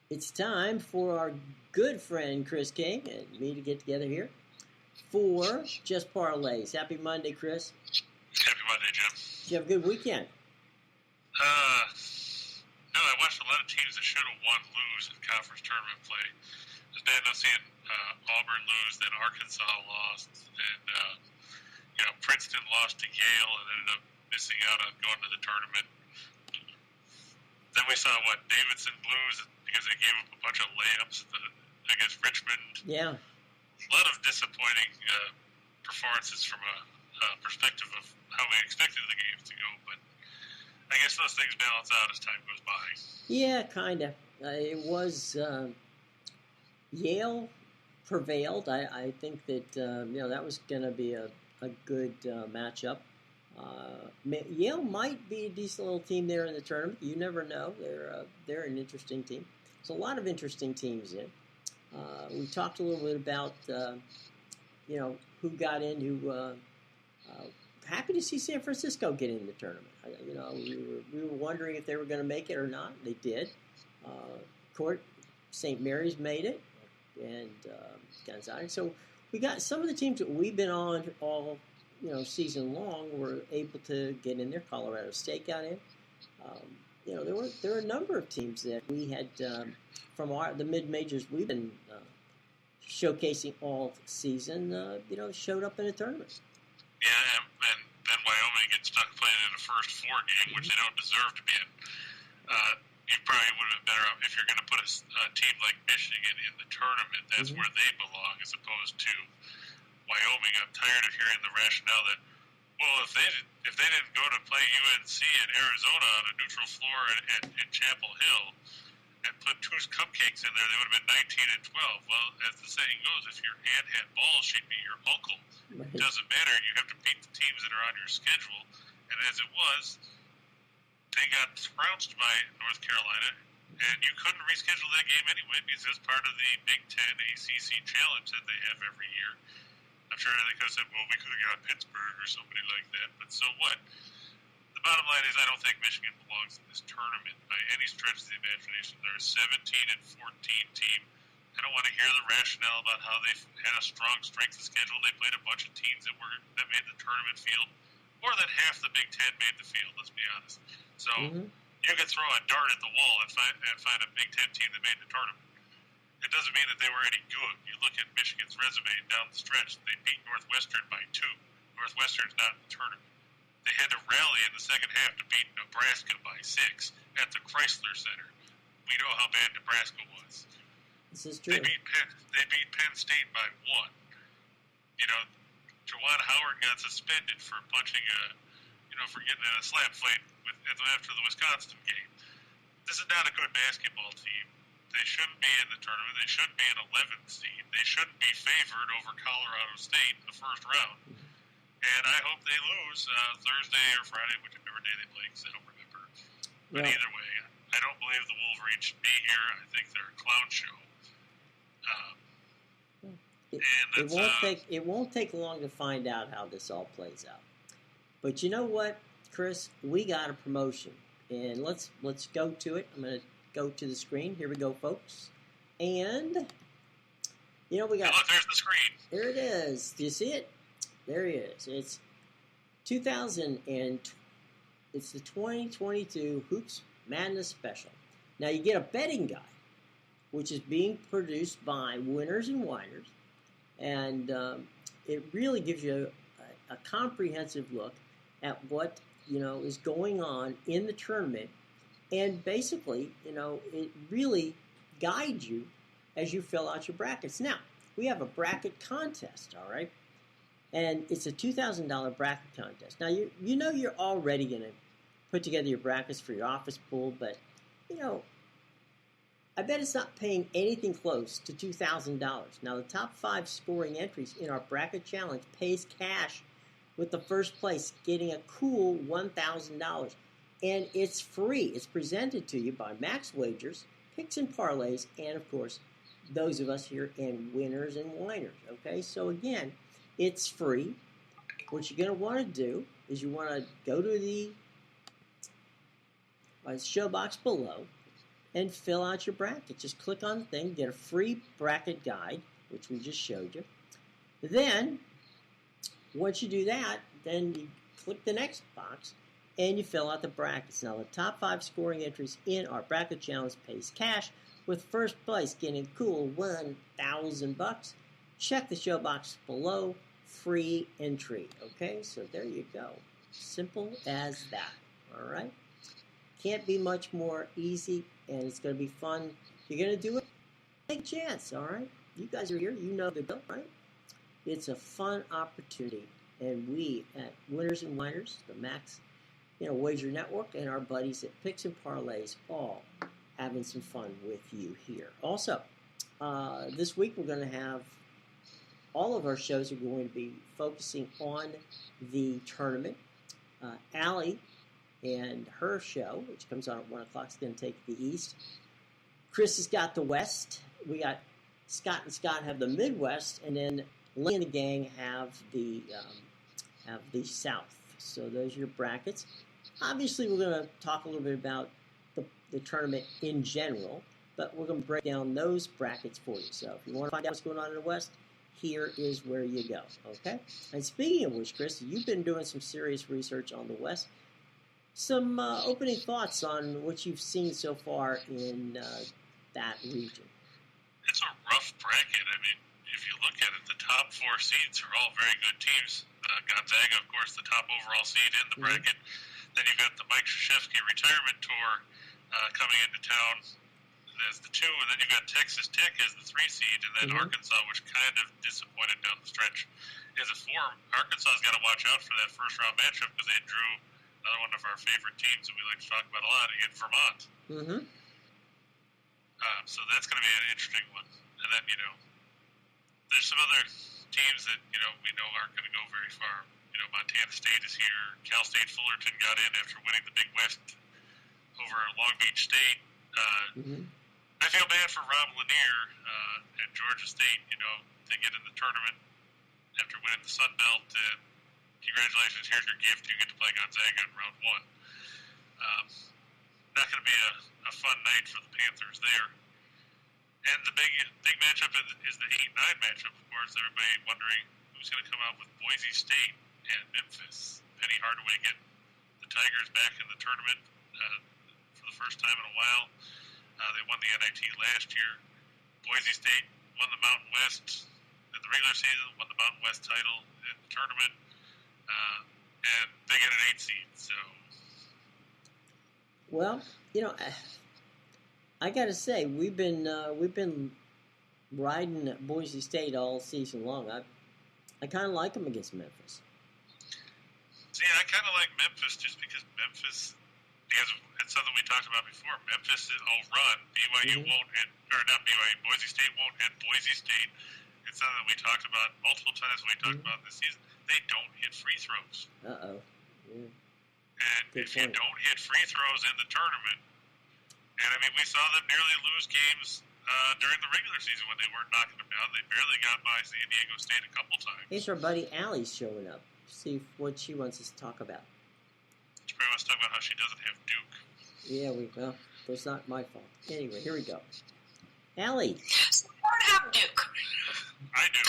It's time for our good friend Chris King and me to get together here for Just Parlays. Happy Monday, Chris. Happy Monday, Jim. Did you have a good weekend? No, I watched a lot of teams that should have won lose in conference tournament play. I ended up seeing Auburn lose, then Arkansas lost, and Princeton lost to Yale and ended up missing out on going to the tournament. Then we saw Davidson lose because they gave up a bunch of layups against Richmond. Yeah. A lot of disappointing performances from a perspective of how we expected the games to go, but I guess those things balance out as time goes by. Yeah, kind of. It was Yale prevailed. I think that that was going to be a good matchup. Yale might be a decent little team there in the tournament. You never know. They're an interesting team. There's a lot of interesting teams in. We talked a little bit about who got in. Happy to see San Francisco get in the tournament. We were wondering if they were going to make it or not. They did. St. Mary's made it, and Gonzaga. So we got some of the teams that we've been on all season long were able to get in there. Colorado State got in. There were a number of teams that we had from the mid majors we've been showcasing all season. Showed up in a tournament. Yeah, and then Wyoming gets stuck playing in the first four game, which they don't deserve to be in. You probably would have been better off if you're going to put a team like Michigan in the tournament. That's where they belong, as opposed to Wyoming. I'm tired of hearing the rationale that, if they didn't go to play UNC in Arizona on a neutral floor in Chapel Hill and put two cupcakes in there, they would have been 19 and 12. Well, as the saying goes, if your aunt had balls, she'd be your uncle. Right. It doesn't matter. You have to beat the teams that are on your schedule. And as it was, they got trounced by North Carolina, and you couldn't reschedule that game anyway because it was part of the Big Ten ACC challenge that they have every year. I'm sure they could have said, we could have got Pittsburgh or somebody like that, but so what? The bottom line is I don't think Michigan belongs in this tournament by any stretch of the imagination. They're a 17 and 14 team. I don't want to hear the rationale about how they had a strong strength of schedule. They played a bunch of teams that made the tournament field. More than half the Big Ten made the field, let's be honest. So you can throw a dart at the wall and find a Big Ten team that made the tournament. It doesn't mean that they were any good. You look at Michigan's resume down the stretch. They beat Northwestern by 2. Northwestern's not in the tournament. They had to rally in the second half to beat Nebraska by 6 at the Chrysler Center. We know how bad Nebraska was. This is true. They beat Penn State by 1. Juwan Howard got suspended for punching for getting in a slap fight after the Wisconsin game. This is not a good basketball team. They shouldn't be in the tournament. They shouldn't be an 11th seed. They shouldn't be favored over Colorado State in the first round. And I hope they lose Thursday or Friday, whichever day they play, because I don't remember. But either way, I don't believe the Wolverines should be here. I think they're a clown show. It won't take long to find out how this all plays out. But you know what, Chris? We got a promotion, and let's go to it. I'm going to go to the screen. Here we go, folks. And we got. Look, there's the screen. There it is. Do you see it? There it is. It's 2000 and it's the 2022 Hoops Madness Special. Now you get a betting guide, which is being produced by Winners and Whiners, and it really gives you a comprehensive look at what is going on in the tournament, and basically it really guides you as you fill out your brackets. Now we have a bracket contest, all right, and it's a $2,000 bracket contest. Now you're already going to put together your brackets for your office pool, but I bet it's not paying anything close to $2,000. Now, the top 5 scoring entries in our bracket challenge pays cash, with the first place getting a cool $1,000. And it's free. It's presented to you by Max Wagers, Picks and Parlays, and, of course, those of us here in Winners and Whiners. Okay, so again, it's free. What you're going to want to do is you want to go to the show box below, and fill out your bracket. Just click on the thing, get a free bracket guide, which we just showed you. Then, once you do that, then you click the next box, and you fill out the brackets. Now, the top 5 scoring entries in our bracket challenge pays cash, with first place getting a cool $1,000. Check the show box below, free entry. Okay, so there you go. Simple as that. All right? Can't be much more easy, and it's going to be fun. You're going to do it, take a chance, all right? You guys are here. You know the deal, right? It's a fun opportunity, and we at Winners and Whiners, the Max Wager Network, and our buddies at Picks and Parlays, all having some fun with you here. Also, this week we're going to have all of our shows are going to be focusing on the tournament. Allie and her show, which comes on at 1 o'clock, is going to take the East. Chris has got the West. We got Scott and Scott have the Midwest, and then Lee and the gang have the South. So those are your brackets. Obviously, we're going to talk a little bit about the tournament in general, but we're going to break down those brackets for you. So if you want to find out what's going on in the West, here is where you go, okay? And speaking of which, Chris, you've been doing some serious research on the West. Some opening thoughts on what you've seen so far in that region. It's a rough bracket. I mean, if you look at it, the top 4 seeds are all very good teams. Gonzaga, of course, the top overall seed in the bracket. Then you've got the Mike Krzyzewski retirement tour coming into town as the 2, and then you've got Texas Tech as the 3 seed, and then Arkansas, which kind of disappointed down the stretch, as a 4. Arkansas's got to watch out for that first round matchup because they drew another one of our favorite teams that we like to talk about a lot in Vermont. So that's going to be an interesting one. And then, there's some other teams that, we know aren't going to go very far. Montana State is here. Cal State Fullerton got in after winning the Big West over Long Beach State. I feel bad for Rob Lanier at Georgia State, to get in the tournament after winning the Sun Belt. Congratulations, here's your gift. You get to play Gonzaga in round 1. Not going to be a fun night for the Panthers there. And the big matchup is the 8-9 matchup, of course. Everybody wondering who's going to come out with Boise State and Memphis. Penny Hardaway getting the Tigers back in the tournament for the first time in a while. They won the NIT last year. Boise State won the Mountain West in the regular season, won the Mountain West title in the tournament, and they get an 8 seed. So, well, I got to say we've been riding Boise State all season long. I kind of like them against Memphis. See, I kind of like Memphis just because because it's something we talked about before. Memphis will run. BYU won't hit, or not BYU, Boise State won't hit Boise State. It's something we talked about multiple times when we talked about this season. They don't hit free throws. And if you don't hit free throws in the tournament, and I mean, we saw them nearly lose games during the regular season when they weren't knocking them down. They barely got by San Diego State a couple times. Here's our buddy Allie's showing up. See what she wants us to talk about. She probably wants to talk about how she doesn't have Duke. Yeah, it's not my fault. Anyway, here we go. Allie. So I don't have Duke. I do.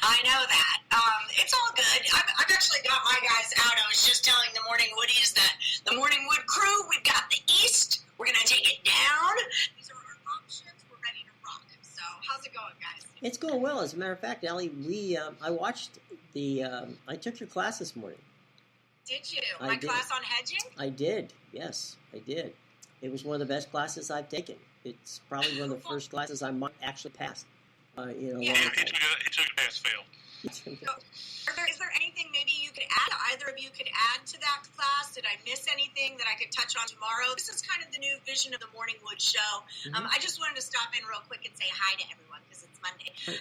I know that. It's all good. I've actually got my guys out. I was just telling the Morning Woodies that the Morning Wood crew, we've got the East. We're going to take it down. These are our options. We're ready to rock. So how's it going, guys? It's going well. As a matter of fact, Allie, I watched I took your class this morning. Did you? My class on hedging? I did. Yes, I did. It was one of the best classes I've taken. It's probably one of the first classes I might actually pass. He took a pass-fail. So, is there anything maybe you could add? Either of you could add to that class? Did I miss anything that I could touch on tomorrow? This is kind of the new vision of the Morning Wood Show. I just wanted to stop in real quick and say hi to everyone because it's Monday. But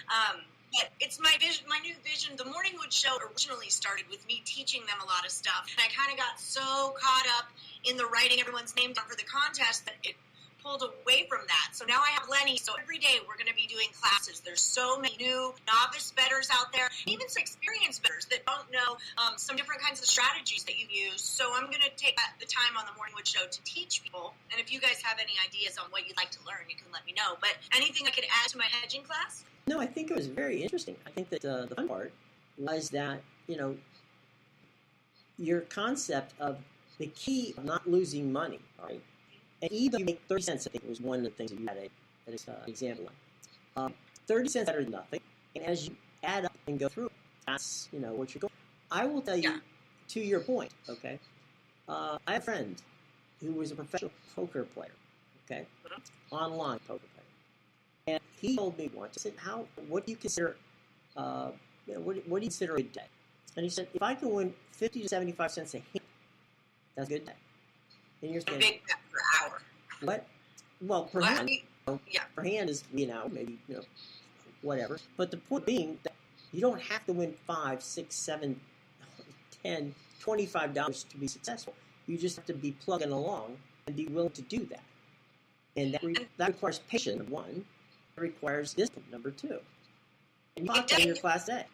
it's my vision, my new vision. The Morning Wood Show originally started with me teaching them a lot of stuff. And I kind of got so caught up in the writing everyone's name down for the contest that it pulled away from that. So now I have Lenny. So every day we're going to be doing classes. There's so many new novice bettors out there, even some experienced bettors that don't know some different kinds of strategies that you use. So I'm going to take the time on the Morning Wood Show to teach people. And if you guys have any ideas on what you'd like to learn, you can let me know. But anything I could add to my hedging class? No, I think it was very interesting. I think that the fun part was that, your concept of the key of not losing money, right? And even if you make 30 cents, I think was one of the things that you had an example on. 30 cents better than nothing. And as you add up and go through it, that's, what you're going. I will tell you, to your point, okay? I have a friend who was a professional poker player, okay? Online poker player. And he told me once, I said, what do you consider, what do you consider a good day? And he said, if I can win 50 to 75 cents a hand, that's a good day. And you're saying, a big bet per hour. What? Well, per hand, per hand is, maybe, whatever. But the point being that you don't have to win $5, $6, $7, $10, $25 to be successful. You just have to be plugging along and be willing to do that. And that requires patience, number one. It requires discipline, number two. And you taught that in your class A.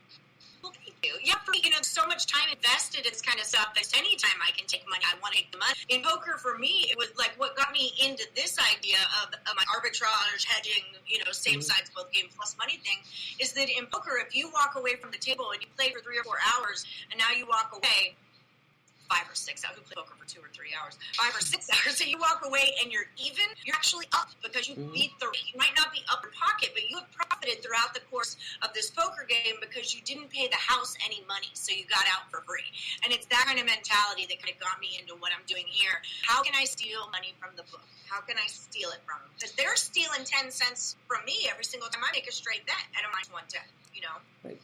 Well, thank you. Yeah, for me, so much time invested in this kind of stuff that anytime I can take money, I want to take the money. In poker, for me, it was like what got me into this idea of my arbitrage, hedging, same sides, both game plus money thing, is that in poker, if you walk away from the table and you play for 3 or 4 hours, and now you walk away 5 or 6 hours, who play poker for 2 or 3 hours, 5 or 6 hours, so you walk away and you're even, you're actually up because you beat the rate. You might not be up in pocket, but you have profited throughout the course of this poker game because you didn't pay the house any money, so you got out for free. And it's that kind of mentality that kind of got me into what I'm doing here. How can I steal money from the book? How can I steal it from them? Because they're stealing 10 cents from me every single time I make a straight bet at a minus 110, Right.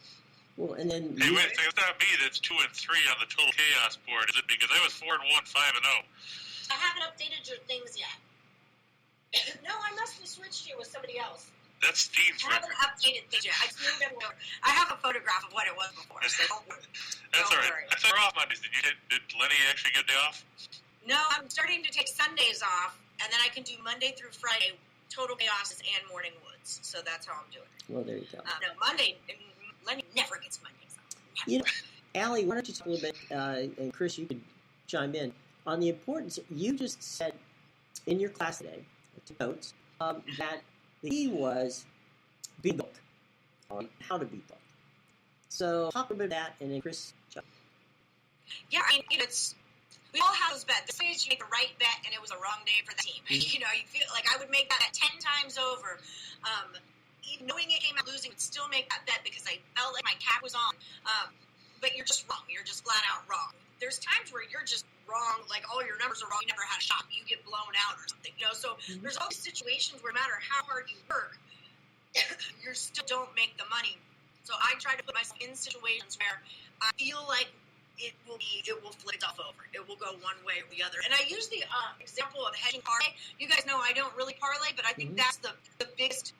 Well, and then hey, wait, it's not me that's 2 and 3 on the total chaos board, is it? Because I was 4 and 1, 5 and 0. I haven't updated your things yet. No, I must have switched you with somebody else. That's Steve's I haven't updated things yet. I moved them over. I have a photograph of what it was before. So don't worry. That's all right. I saw her off Mondays. Did Lenny actually get a day off? No, I'm starting to take Sundays off, and then I can do Monday through Friday, total chaos and morning woods. So that's how I'm doing it. Well, there you go. No, Monday. Lenny never gets Mondays off. Allie, why don't you talk a little bit, and Chris, you could chime in, on the importance, you just said in your class today, to notes, that the key was beat the book, on how to beat the book. So talk a little bit of that, and then Chris, chime in. Yeah, we all have those bets. The days you make the right bet, and it was a wrong day for the team. You feel like I would make that 10 times over. Even knowing it came out losing, would still make that bet because I felt like my cap was on. But you're just wrong. You're just flat out wrong. There's times where you're just wrong, like all your numbers are wrong. You never had a shot. You get blown out or something. So there's all these situations where no matter how hard you work, you still don't make the money. So I try to put myself in situations where I feel like it will flip itself over. It will go one way or the other. And I use the example of hedging parlay. You guys know I don't really parlay, but I think that's the biggest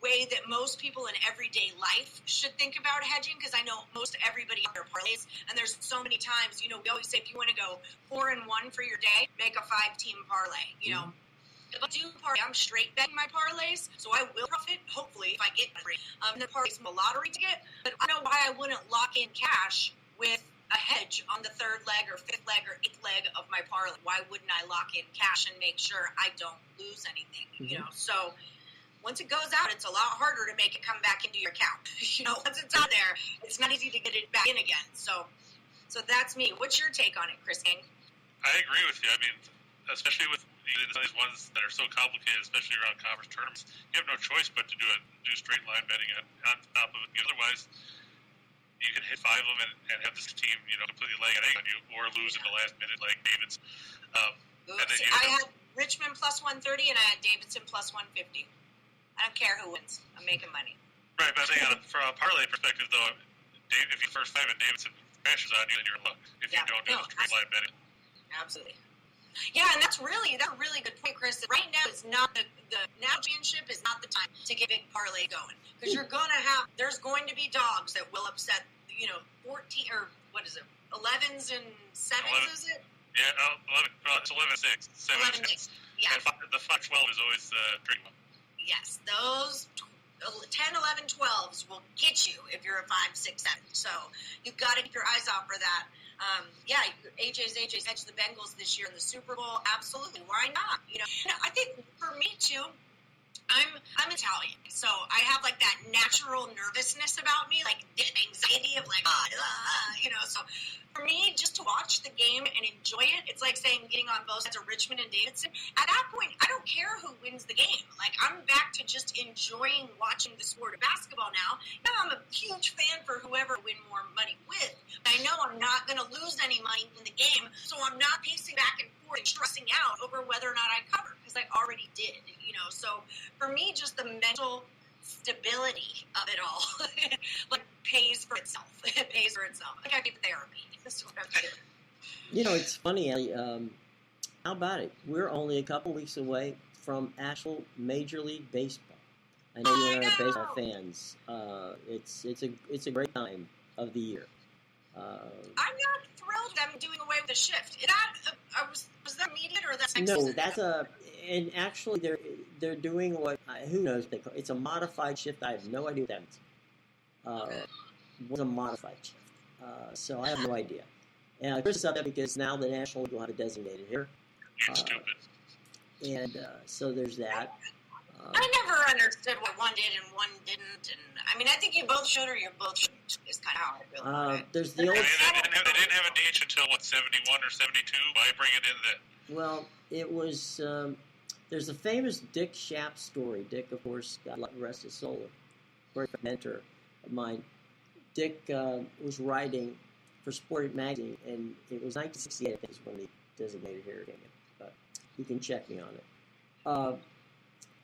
way that most people in everyday life should think about hedging, because I know most everybody out there parlays, and there's so many times, we always say if you want to go 4 and 1 for your day, make a 5-team parlay. If I do parlay, I'm straight betting my parlays, so I will profit, hopefully, if I get free. The parlays a lottery ticket, but I don't know why I wouldn't lock in cash with a hedge on the 3rd leg or 5th leg or 8th leg of my parlay. Why wouldn't I lock in cash and make sure I don't lose anything, So once it goes out, it's a lot harder to make it come back into your account. Once it's out there, it's not easy to get it back in again. So that's me. What's your take on it, Chris King? I agree with you. I mean, especially with these ones that are so complicated, especially around conference tournaments, you have no choice but to do straight line betting on top of it. Otherwise, you can hit 5 of them and have this team, completely lay an egg on you, or lose in the last minute like David's. And then I had Richmond plus 130, and I had Davidson plus 150. I don't care who wins. I'm making money. Right, but I think from a parlay perspective, though, if you first 5 and Davidson crashes on you, then you're in luck. If you don't do the straight line betting. Absolutely. Yeah, and that's a really good point, Chris. Right now is not the championship is not the time to get big parlay going, because there's going to be dogs that will upset 14 or what is it, 11s and 7s, is it? Yeah, 11. Well, it's 11-6. 11-6. Yeah. And the 5-12 is always the tricky one. Yes, those 10, 11, 12s will get you if you're a 5, 6, 7. So you've got to keep your eyes out for that. AJ's edged the Bengals this year in the Super Bowl. Absolutely, why not? I think for me too. I'm Italian, so I have like that natural nervousness about me, like anxiety of like, So for me, just to watch the game and enjoy it, it's like saying getting on both sides of Richmond and Davidson. At that point, I don't care who wins the game. Like I'm back to just enjoying watching the sport of basketball now. Now I'm a huge fan for whoever I win more money with. I know I'm not going to lose any money in the game, so I'm not pacing back and forth and stressing out over whether or not I cover because I already did. So for me, just the mental stability of it all like pays for itself. It pays for itself. Like I need therapy. That's what I'm doing. It's funny, Ellie. How about it? We're only a couple weeks away from actual Major League Baseball. I know you're baseball fans. It's a great time of the year. I'm not thrilled them doing away with the shift. Was that immediate or that's next No, season? that's and actually they're doing what who knows they call it's a modified shift. I have no idea what that means. What's a modified shift? So I have no idea. And Chris is up there because now the National League will have a designated hitter. It's stupid. And so there's that. I never understood what one did and one didn't. And I mean, I think you both should or you both shouldn't. Is kind of how I feel about it. There's the old. They didn't have a DH until 71 or 72. Why bring it in then? Well, it was. There's a famous Dick Schaap story. Dick, of course, God rest his soul, a great mentor of mine. Dick was writing for Sport Magazine, and it was 1968, I think, is when the designated hitter came in. But you can check me on it.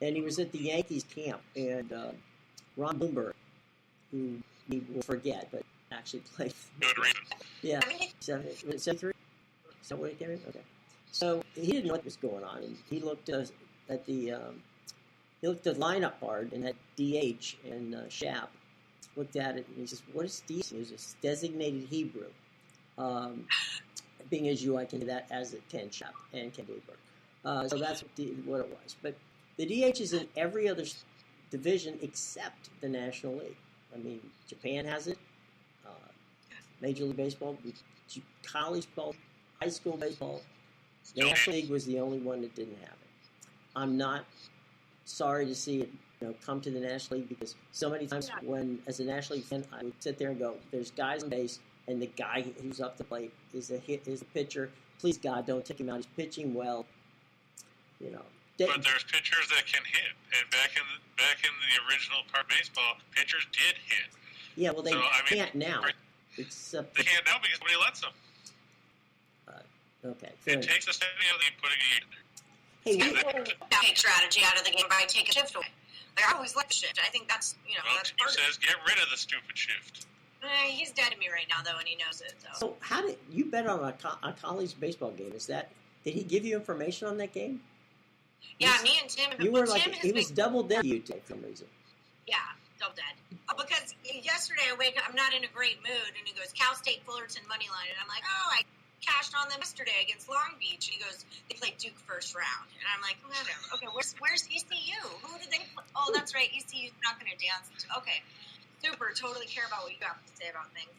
And he was at the Yankees camp, and Ron Bloomberg, who we will forget, but actually played. Good reason. Yeah, 73? Is that what he came in? Okay. So he didn't know what was going on, and he looked at the lineup card and had DH, and Schaap looked at it and he says, "What is DH?" It was a designated Hebrew. Being as you, I can do that as a Ken Schaap and Ken Bloomberg. So that's what it was. But the DH is in every other division except the National League. I mean, Japan has it. Major League Baseball, college ball, high school baseball. The National League was the only one that didn't have it. I'm not sorry to see it, come to the National League because so many times when, as a National League fan, I would sit there and go, "There's guys on base, and the guy who's up the plate is the pitcher. Please God, don't take him out. He's pitching well." But there's pitchers that can hit, and back in the original part of baseball, pitchers did hit. Yeah, well, they can't now. Except they can't now because nobody lets them. Okay. It takes a steady out of putting it in there. Hey, take strategy out of the game by taking a shift away. Like, I always like the shift. I think that's that's part says get rid of the stupid shift. He's dead to me right now, though, and he knows it. So how did you bet on a college baseball game? Did he give you information on that game? Yeah, me and Tim. You were like he was double dead you for some reason. Yeah, double dead. Because yesterday I wake up, I'm not in a great mood, and he goes Cal State Fullerton money line, and I'm like, I cashed on them yesterday against Long Beach. And he goes, they played Duke first round, and I'm like, whatever. Okay, where's ECU? Who did they play? Oh, that's right, ECU's not going to dance. Okay, super. Totally care about what you have to say about things.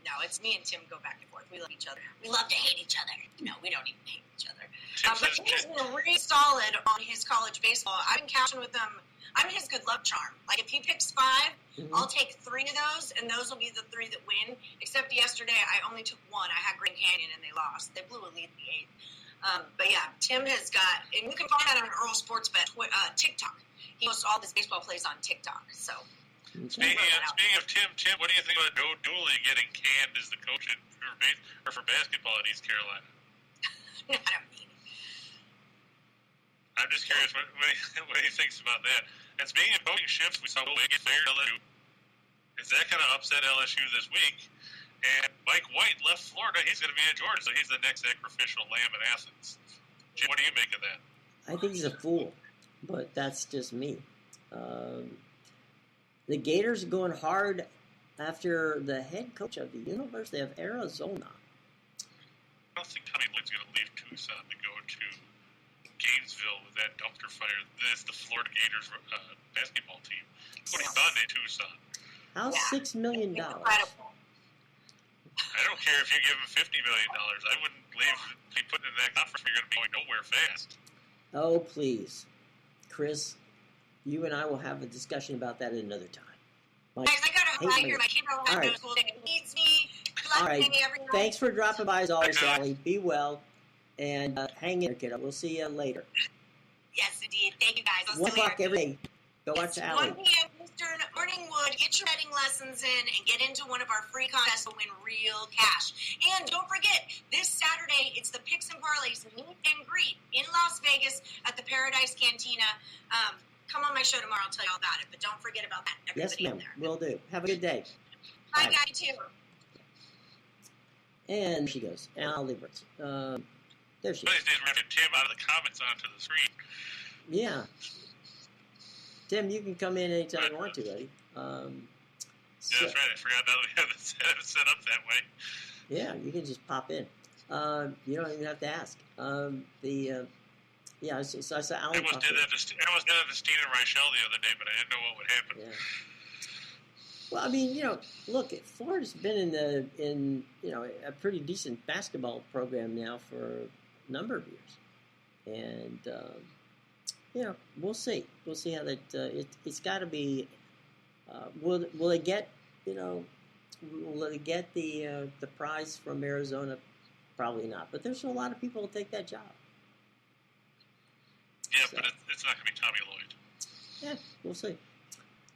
No, it's me and Tim go back and forth. We love each other. We love to hate each other. No, we don't even hate each other. But he's been really solid on his college baseball. I've been cashing with him. I'm his good luck charm. Like, if he picks 5, I'll take 3 of those, and those will be the 3 that win. Except yesterday, I only took 1. I had Grand Canyon, and they lost. They blew a lead in the 8th. But yeah, Tim has got, and you can find that on Earl Sports Bet TikTok. He posts all his baseball plays on TikTok. So. Speaking of Tim, what do you think about Joe Dooley getting canned as the coach for basketball at East Carolina? I don't mean. I'm just curious what he thinks about that. And speaking of coaching shifts, we saw Wade get fired at LSU. Is that going to upset LSU this week? And Mike White left Florida. He's going to be at Georgia, so he's the next sacrificial lamb in Athens. Jim, what do you make of that? I think he's a fool, but that's just me. The Gators are going hard after the head coach of the University of Arizona. I don't think Tommy Lloyd's going to leave Tucson to go to Gainesville with that dumpster fire. This the Florida Gators basketball team. What he's done in Tucson. How's $6 million? Incredible. I don't care if you give him $50 million. I wouldn't be putting in that conference where you're going to be going nowhere fast. Oh, please. Chris, you and I will have a discussion about that at another time. Guys, I got to run here. My kid will have no school day. Needs me. All right. Thanks for dropping by as always, Okay. Sally. Be well. And hang in there, kiddo. We'll see you later. Yes, indeed. Thank you, guys. I'll 1 see you o'clock later. every day. Go watch Allie. 1 p.m. Eastern, Morningwood. Get your betting lessons in and get into one of our free contests to win real cash. And don't forget, this Saturday, it's the Picks and Parlays meet and greet in Las Vegas at the Paradise Cantina. Come on my show tomorrow. I'll tell you all about it. But don't forget about that. Yes, Everybody in ma'am. there. Will do. Have a good day. Bye, Bye. guys, too. And she goes. And I'll leave her. There she One is. of these days we're going to get Tim out of the comments onto the screen. Yeah. Tim, you can come in anytime you want to, buddy. Yeah, that's right. I forgot now that we have it set up that way. Yeah, you can just pop in. You don't even have to ask. Yeah, so I saw I Allie almost pop did in. that to Steen and Reichel the other day, but I didn't know what would happen. Yeah. Well, I mean, look, Florida's been in a pretty decent basketball program now for a number of years, and we'll see. We'll see how that. It's got to be. Will they get? Will they get the prize from Arizona? Probably not. But there's a lot of people who take that job. Yeah, So. but it's not going to be Tommy Lloyd. Yeah, we'll see.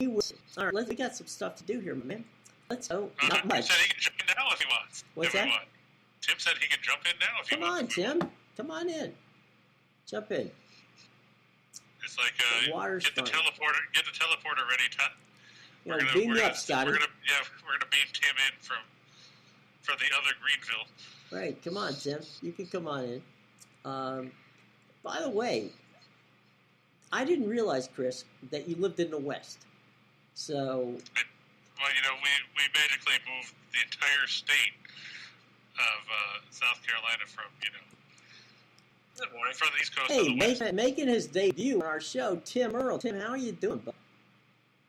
We will see. All right, we got some stuff to do here, my man. Let's go. Not Tim much. said he can jump in now if he wants. What's that? Tim said he can jump in now if he Come on, wants. Tim. Come on in. Jump in. It's like The water's get the fine. teleporter ready, Todd. Beam me up, Scotty. We're gonna beam Tim in from the other Greenville. Right, come on, Tim. You can come on in. By the way, I didn't realize, Chris, that you lived in the West. So, Well, we basically moved the entire state of South Carolina from from the East Coast to hey, the West. making his debut on our show, Tim Earl. Tim, how are you doing, bud?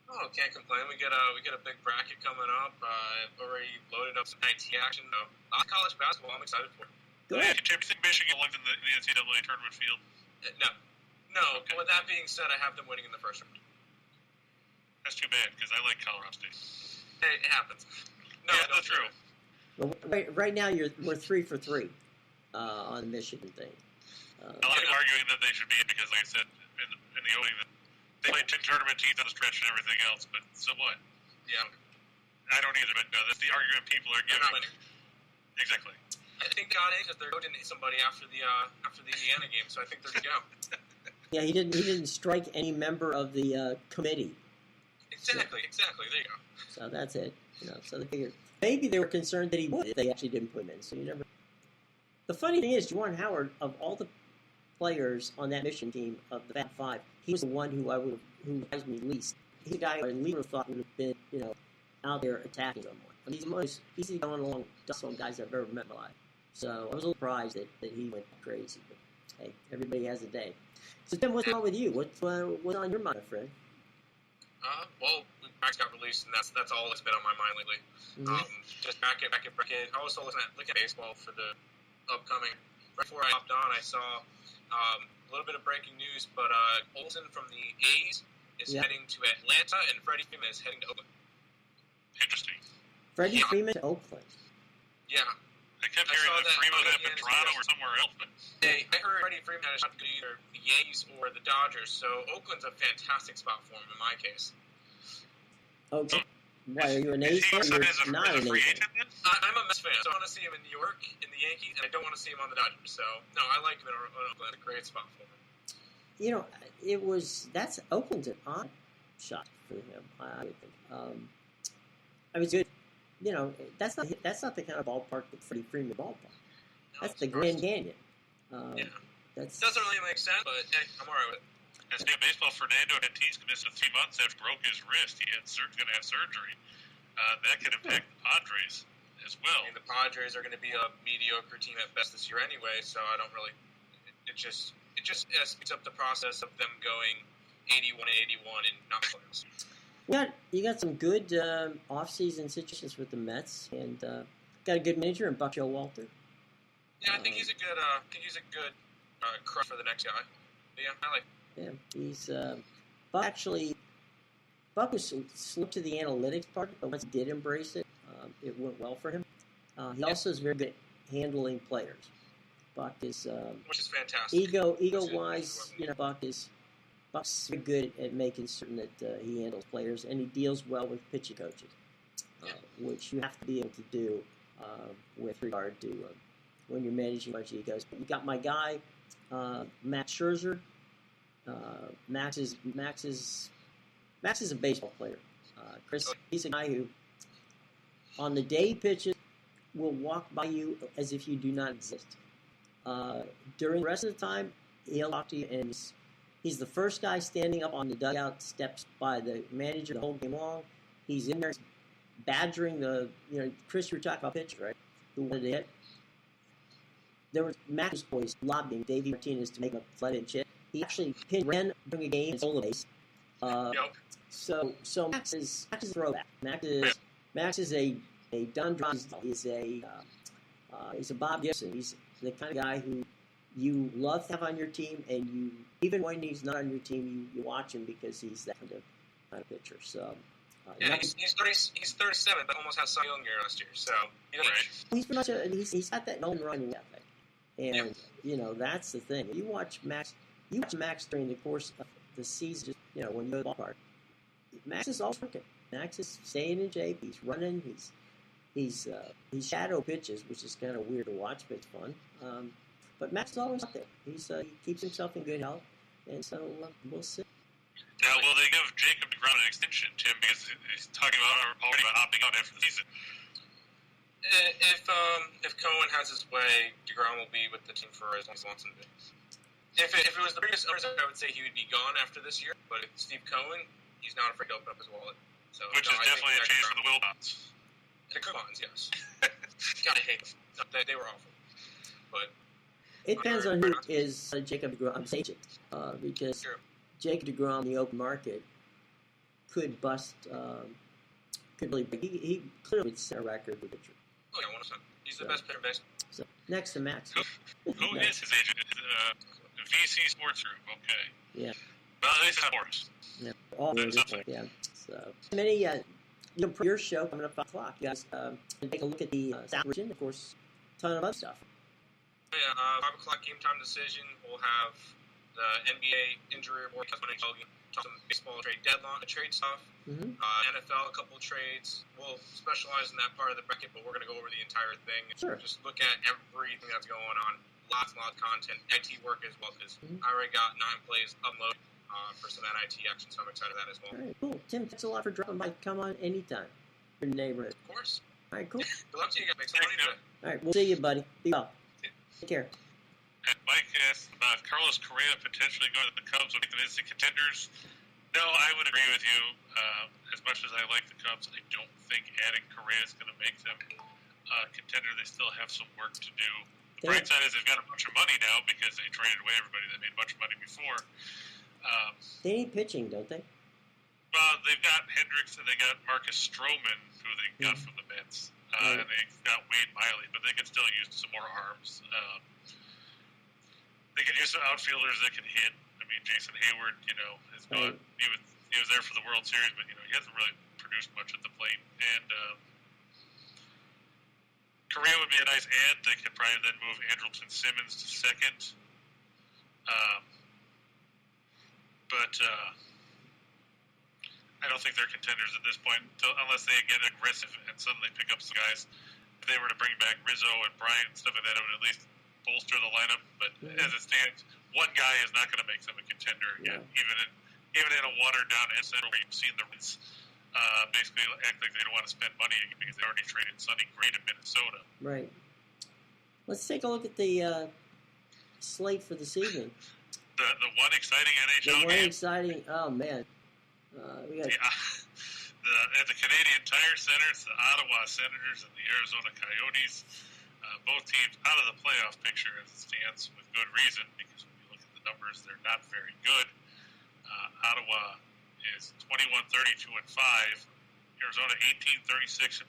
Oh, can't complain. We get a big bracket coming up. I've already loaded up some 19 action. A lot of college basketball. I'm excited for. Good. Tim, you think Michigan will live in the NCAA tournament field? No. Okay. But with that being said, I have them winning in the first round. That's too bad because I like Colorado State. It happens. No, Yeah, that's true. Well, right now, we're 3 for 3 on the Michigan thing. I like arguing that they should be in because, like I said in the opening, that they played 10 tournament teams on the stretch and everything else. But so what? Yeah. I don't either. But no, that's the argument people are They're not giving. winning. Exactly. I think God is that they're going to need somebody after the Indiana game, so I think they're going to go. Yeah, he didn't strike any member of the committee. Exactly. There you go. So that's it. So they figured maybe they were concerned that he would if they actually didn't put him in. So you never. The funny thing is, Juwan Howard, of all the players on that Michigan team of the Fab Five, he was the one who surprised me least. He's the guy I would have thought would have been, out there attacking someone. I mean, he's the most easygoing along some guys I've ever met in my life. So I was a little surprised that he went crazy. But hey, everybody has a day. So Tim, what's wrong with you? What's on your mind, my friend? Well, Max got released, and that's all that's been on my mind lately. Mm-hmm. Just bracket. I was also looking at baseball for the upcoming. Right before I hopped on, I saw a little bit of breaking news, but Olsen from the A's is heading to Atlanta, and Freddie Freeman is heading to Oakland. Interesting. Freddie Freeman to Oakland. Yeah. I kept hearing that Freeman was up in Toronto or somewhere else, but Hey, I heard Freddie Freeman had a shot to go to either the Yankees or the Dodgers, so Oakland's a fantastic spot for him in my case. Okay. Why, are you an A's is he fan? signed You're as a not an free A's fan. agent then? I'm a Mets fan, so I want to see him in New York in the Yankees, and I don't want to see him on the Dodgers. So, no, I like him in Oakland. It's a great spot for him. That's Oakland's an odd shot for him. I would think. I was good. That's not the kind of ballpark that Freddie Freeman ballpark. That's the Grand Canyon. That doesn't really make sense, but hey, I'm alright with it. As new baseball, Fernando Tatis missed 3 months after he broke his wrist. He's going to have surgery. That could impact the Padres as well. I mean, the Padres are going to be a mediocre team at best this year anyway, so I don't really. It's just it just speeds up the process of them going 81 and 81 and not players. You got some good off-season situations with the Mets, and got a good manager in Buck Showalter. Yeah, I think he's a good crush for the next guy. But yeah, I like. Yeah, he's Buck was slow to the analytics part, but once he did embrace it, it went well for him. He also is very good at handling players. Buck is which is fantastic. Ego-wise, Buck's very good at making certain that he handles players, and he deals well with pitching coaches, which you have to be able to do with regard to when you're managing a bunch of egos. You got my guy, Max Scherzer. Max is a baseball player. Chris, he's a guy who, on the day he pitches, will walk by you as if you do not exist. During the rest of the time, he'll talk to you, and he's the first guy standing up on the dugout steps by the manager the whole game long. He's in there badgering Chris, you were talking about pitchers, right? Who wanted to hit. There was Max always lobbying Davey Martinez to make him a flat inch hit. He actually ran during a game and stole a base. So Max is a throwback. Max is a Don Drysdale. He's a Bob Gibson. He's the kind of guy who you love to have on your team, and you, even when he's not on your team, you watch him because he's that kind of pitcher. So he's 37, but almost had Cy Young year last year. So he's pretty much he's got that no run ethic, and that's the thing. You watch Max during the course of the season. Just when you go to the ballpark, Max is all working. Max is staying in shape. He's running. He's shadow pitches, which is kind of weird to watch, but it's fun. But Max is always up there. He keeps himself in good health, and so we'll see. Now, will they give Jacob DeGrom an extension, Tim, because he's talking already about opting out after the season? If Cohen has his way, DeGrom will be with the team for as long as he wants him to be. If it was the previous owners, I would say he would be gone after this year. But if Steve Cohen, he's not afraid to open up his wallet. So, which is definitely a change from the Wilbons. The Coupons, yes. God, I hate them. They were awful. But it depends on who is Jacob DeGrom's agent, because Jacob DeGrom, the open market, could bust. Could really. He clearly would set a record with pitcher. Oh yeah, 100%. He's the best player in baseball. So next to Max. Who is his agent? VC Sports Group. Okay. Yeah. Well, they said Morris. Yeah. All really good. Yeah. So many. Your show coming up at 5 o'clock. You guys take a look at the South region. Of course, ton of other stuff. Yeah, 5 o'clock game time decision. We'll have the NBA injury report. Talk some baseball trade deadline, trade stuff. Mm-hmm. NFL, a couple trades. We'll specialize in that part of the bracket, but we're going to go over the entire thing. Sure. Just look at everything that's going on. Lots and lots of content. IT work as well, because I already got 9 plays uploaded for some NIT action, so I'm excited for that as well. All right, cool. Tim, thanks a lot for dropping by. Come on anytime. Your neighborhood. Of course. All right, cool. Good luck to you guys. Make some money today. All right, we'll see you, buddy. Be well. Take care. And Mike asked about Carlos Correa potentially going to the Cubs will make them instant contenders. No, I would agree with you. As much as I like the Cubs, I don't think adding Correa is going to make them a contender. They still have some work to do. The bright side is they've got a bunch of money now because they traded away everybody that made a bunch of money before. They need pitching, don't they? Well, they've got Hendricks and they got Marcus Stroman, who they got from the Mets. And they got Wade Miley, but they could still use some more arms. They could use some outfielders that can hit. I mean, Jason Hayward, has gone. He was there for the World Series, but he hasn't really produced much at the plate. And Correa would be a nice add. They could probably then move Andrelton Simmons to second. But I don't think they're contenders at this point, unless they get aggressive and suddenly pick up some guys. If they were to bring back Rizzo and Bryant and stuff like that, it would at least bolster the lineup. But as it stands, one guy is not going to make them a contender again, even in a watered-down center where you've seen the Reds basically act like they don't want to spend money because they already traded Sonny Gray to Minnesota. Right. Let's take a look at the slate for this evening. The one exciting NHL game. Oh, man. We got the Canadian Tire Center, it's the Ottawa Senators and the Arizona Coyotes. Both teams out of the playoff picture as it stands with good reason, because when you look at the the numbers, they're not very good. Ottawa is 21-32-5. Arizona 18-36-4.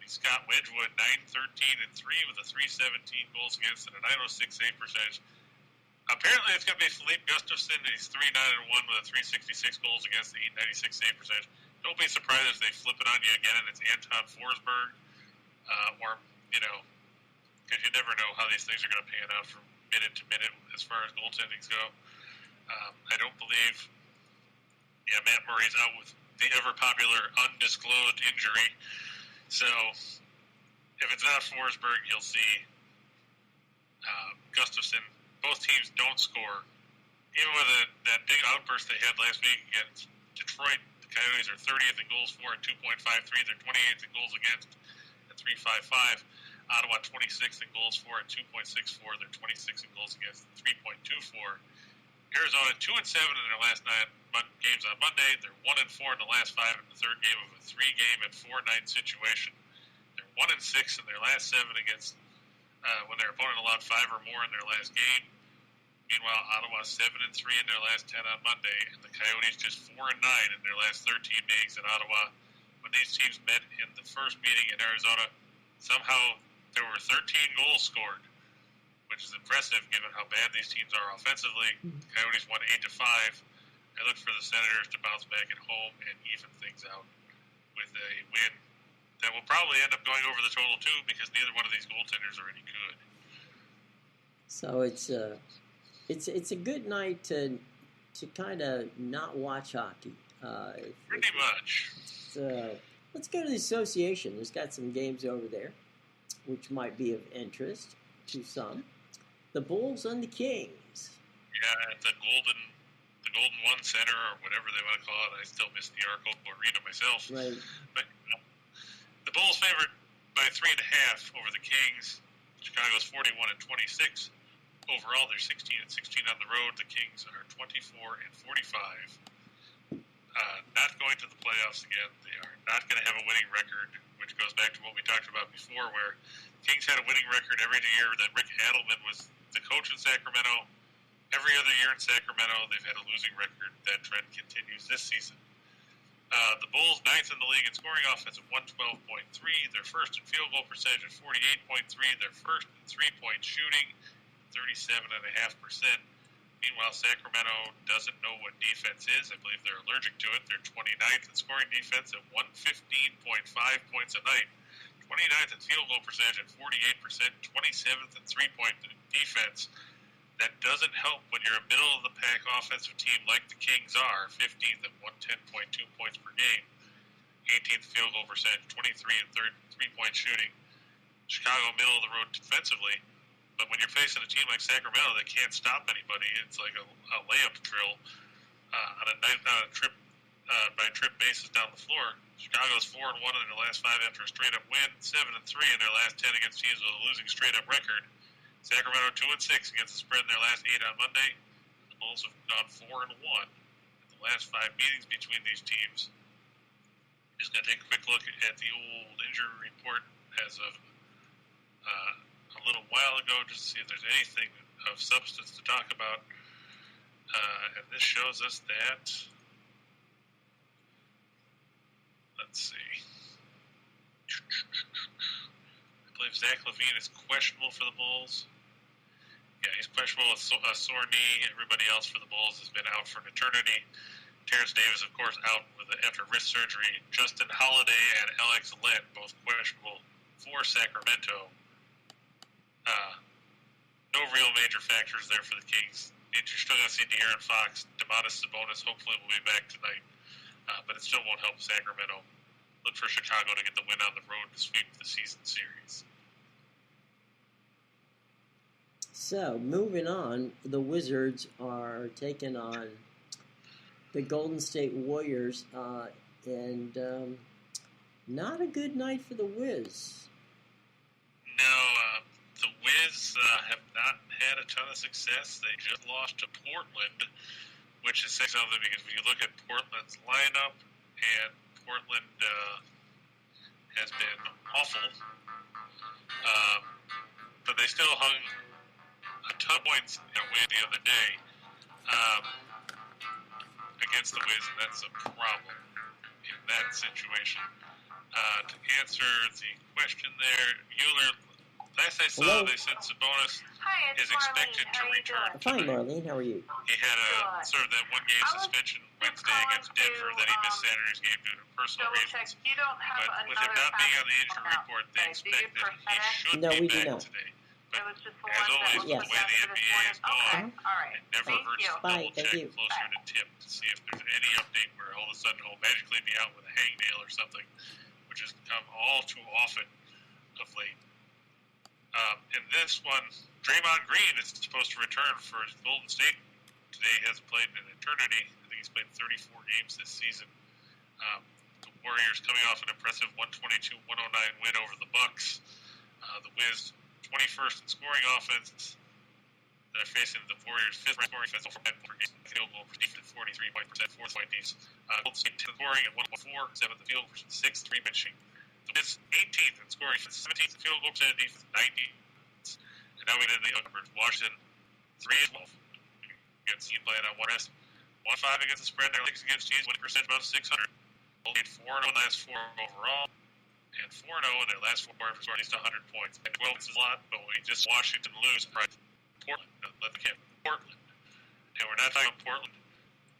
Scott Wedgwood 9-13-3 with a 317 goals against and a 906 save percentage. Apparently, it's going to be Philippe Gustafsson. He's 3-9-1 with a 366 goals against, the 896 save percentage. Don't be surprised if they flip it on you again and it's Anton Forsberg, or because you never know how these things are going to pan out from minute to minute as far as goaltendings go. I don't believe, Matt Murray's out with the ever popular undisclosed injury. So, if it's not Forsberg, you'll see Gustafsson. Both teams don't score. Even with that big outburst they had last week against Detroit, the Coyotes are 30th in goals for at 2.53. They're 28th in goals against at 3.55. Ottawa 26th in goals for at 2.64. They're 26th in goals against at 3.24. Arizona 2-7 in their last 9 games on Monday. They're 1-4 in the last 5 in the third game of a 3-game and 4-night situation. They're 1-6 in their last 7 against when their opponent allowed 5 or more in their last game. Meanwhile, Ottawa 7-3 in their last 10 on Monday, and the Coyotes just 4-9 in their last 13 meetings in Ottawa. When these teams met in the first meeting in Arizona, somehow there were 13 goals scored, which is impressive given how bad these teams are offensively. The Coyotes won 8-5. I look for the Senators to bounce back at home and even things out with a win that will probably end up going over the total too, because neither one of these goaltenders are any good. So it's a good night to kind of not watch hockey. Pretty much. Let's go to the association. There's got some games over there, which might be of interest to some. The Bulls and the Kings. Yeah, at the Golden One Center, or whatever they want to call it. I still miss the Arco Arena myself. Right. But the Bulls favored by 3.5 over the Kings. Chicago's 41-26. Overall, they're 16-16 on the road. The Kings are 24-45. Not going to the playoffs again. They are not going to have a winning record, which goes back to what we talked about before, where Kings had a winning record every year that Rick Adelman was the coach in Sacramento. Every other year in Sacramento, they've had a losing record. That trend continues this season. The Bulls, 9th in the league in scoring offense at 112.3. They're first in field goal percentage at 48.3. They're first in three-point shooting, 37.5%. Meanwhile, Sacramento doesn't know what defense is. I believe they're allergic to it. They're 29th in scoring defense at 115.5 points a night. 29th in field goal percentage at 48%. 27th in three-point defense. That doesn't help when you're a middle-of-the-pack offensive team like the Kings are, 15th at 110.2 points per game, 18th field goal percentage, 23 in three-point shooting. Chicago, middle of the road defensively, but when you're facing a team like Sacramento that can't stop anybody, it's like a layup drill on a trip by trip basis down the floor. Chicago's 4-1 in their last 5 after a straight-up win, 7-3 in their last 10 against teams with a losing straight-up record. Sacramento 2-6 against the spread in their last 8 on Monday. The Bulls have gone 4-1 in the last 5 meetings between these teams. Just going to take a quick look at the old injury report as of a little while ago, just to see if there's anything of substance to talk about. And this shows us that, let's see, I believe Zach LaVine is questionable for the Bulls. Yeah, he's questionable with a sore knee. Everybody else for the Bulls has been out for an eternity. Terrence Davis, of course, out after wrist surgery. Justin Holiday and Alex Len, both questionable for Sacramento. No real major factors there for the Kings. You're still going to see De'Aaron Fox. Domantas Sabonis hopefully will be back tonight. But it still won't help Sacramento. Look for Chicago to get the win on the road to sweep the season series. So, moving on, the Wizards are taking on the Golden State Warriors, and not a good night for the Wiz. No, the Wiz have not had a ton of success. They just lost to Portland, which is saying something because when you look at Portland's lineup, and Portland has been awful, but they still hung a ton of points in a win the other day against the Wiz, and that's a problem in that situation. To answer the question there, Euler, last I saw, they said Sabonis is expected to return. Fine, Marlene. How are you? He had sort of that one-game suspension Wednesday against Denver that he missed Saturday's game due to personal reasons. But with him not being on the injury report, they expect that he should be back today. But as always, with the way the NBA is going, it never hurts to double-check closer to tip to see if there's any update where all of a sudden he'll magically be out with a hangnail or something, which has come all too often of late. In this one, Draymond Green is supposed to return for Golden State today. He hasn't played in an eternity. I think he's played 34 games this season. The Warriors coming off an impressive 122-109 win over the Bucks. The Wiz 21st in scoring offense. They're facing the Warriors' 5th scoring offense over 10 per game. Field goal percentage 43%, 4th point defense. Golden State 10th scoring at 1.4, 7th the field percentage, 6th three-point shooting. The Wiz 18th in scoring, 17th field goal percentage defense, 90. And now we get into the numbers. Washington 3-12 against team playing on one rest. 1-5 against the spread. Their leagues against teams winning percentage above 600. Only 4-0 in the last 4 overall, and 4-0 in their last 4 for scoring at least 100 points. And 12 is a lot, but when we just Washington lose, right? Portland. And we're not talking about Portland.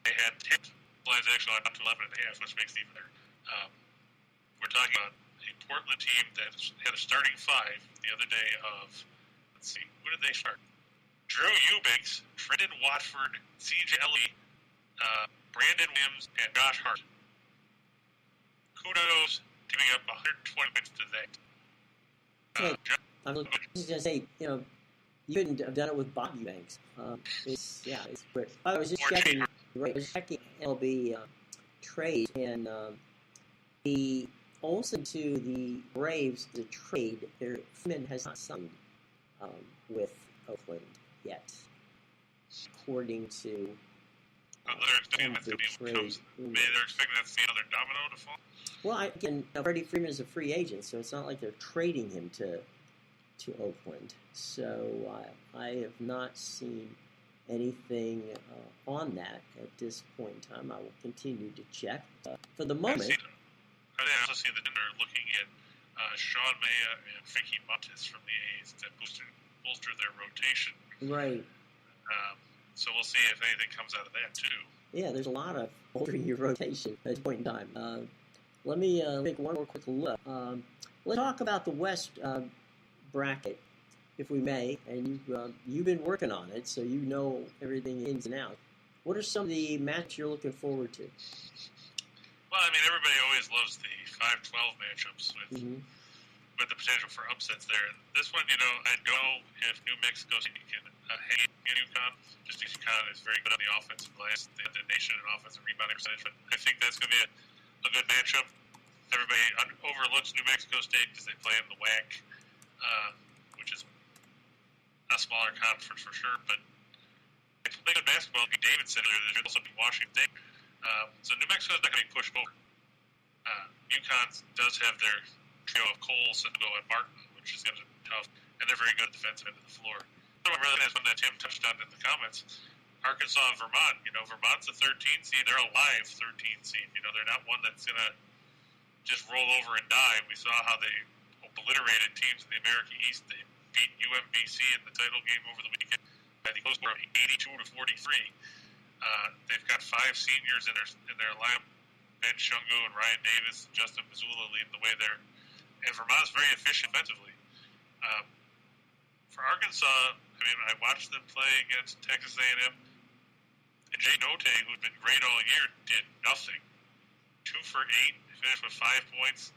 They had 10 lines actually on up to 11.5, which makes it even better. We're talking about a Portland team that had a starting 5 the other day of, let's see, who did they start? Drew Eubanks, Trenton Watford, C.J. Ellie, Brandon Williams, and Josh Hart. Kudos giving up 120 points to that. I was just going to say, you couldn't have done it with Bob Eubanks. It's great. I was just checking MLB trade, and the Olsen to the Braves, the trade, Freeman has not signed with Oakland yet, according to they're expecting that to be they're expecting that to be another domino to fall. Well, again, Freddie Freeman is a free agent, so it's not like they're trading him to Oakland. So I have not seen anything on that at this point in time. I will continue to check. For the moment, I also see that they're looking at Sean Maya and Frankie Montes from the A's to bolster their rotation. Right. So we'll see if anything comes out of that, too. Yeah, there's a lot of bolstering your rotation at this point in time. Let me make one more quick look. Let's talk about the West bracket, if we may. And you've been working on it, so you know everything ins and outs. What are some of the matches you're looking forward to? Well, I mean, everybody always loves the 5-12 matchups with the potential for upsets there. And this one, I know if New Mexico State can hang UConn, just because UConn is very good on the offensive glass, the nation in offensive rebounding percentage. But I think that's going to be a good matchup. Everybody overlooks New Mexico State because they play in the WAC, which is a smaller conference for sure. But if they play good basketball, it'll be Davidson, or there's also be Washington State. So New Mexico's not going to be pushed over. UConn does have their trio of Cole, Citadel, and Martin, which is going to be tough, and they're very good at the defensive end of the floor. The one really is one that Tim touched on in the comments. Arkansas and Vermont. Vermont's a 13 seed. They're a live 13 seed. They're not one that's going to just roll over and die. We saw how they obliterated teams in the American East. They beat UMBC in the title game over the weekend by the close score of 82-43. They've got 5 seniors in their lineup. Ben Shungu and Ryan Davis and Justin Mazzulla leading the way there. And Vermont's very efficient defensively. For Arkansas, I watched them play against Texas A&M. And Jay Note, who's been great all year, did nothing. 2 for 8, finished with 5 points.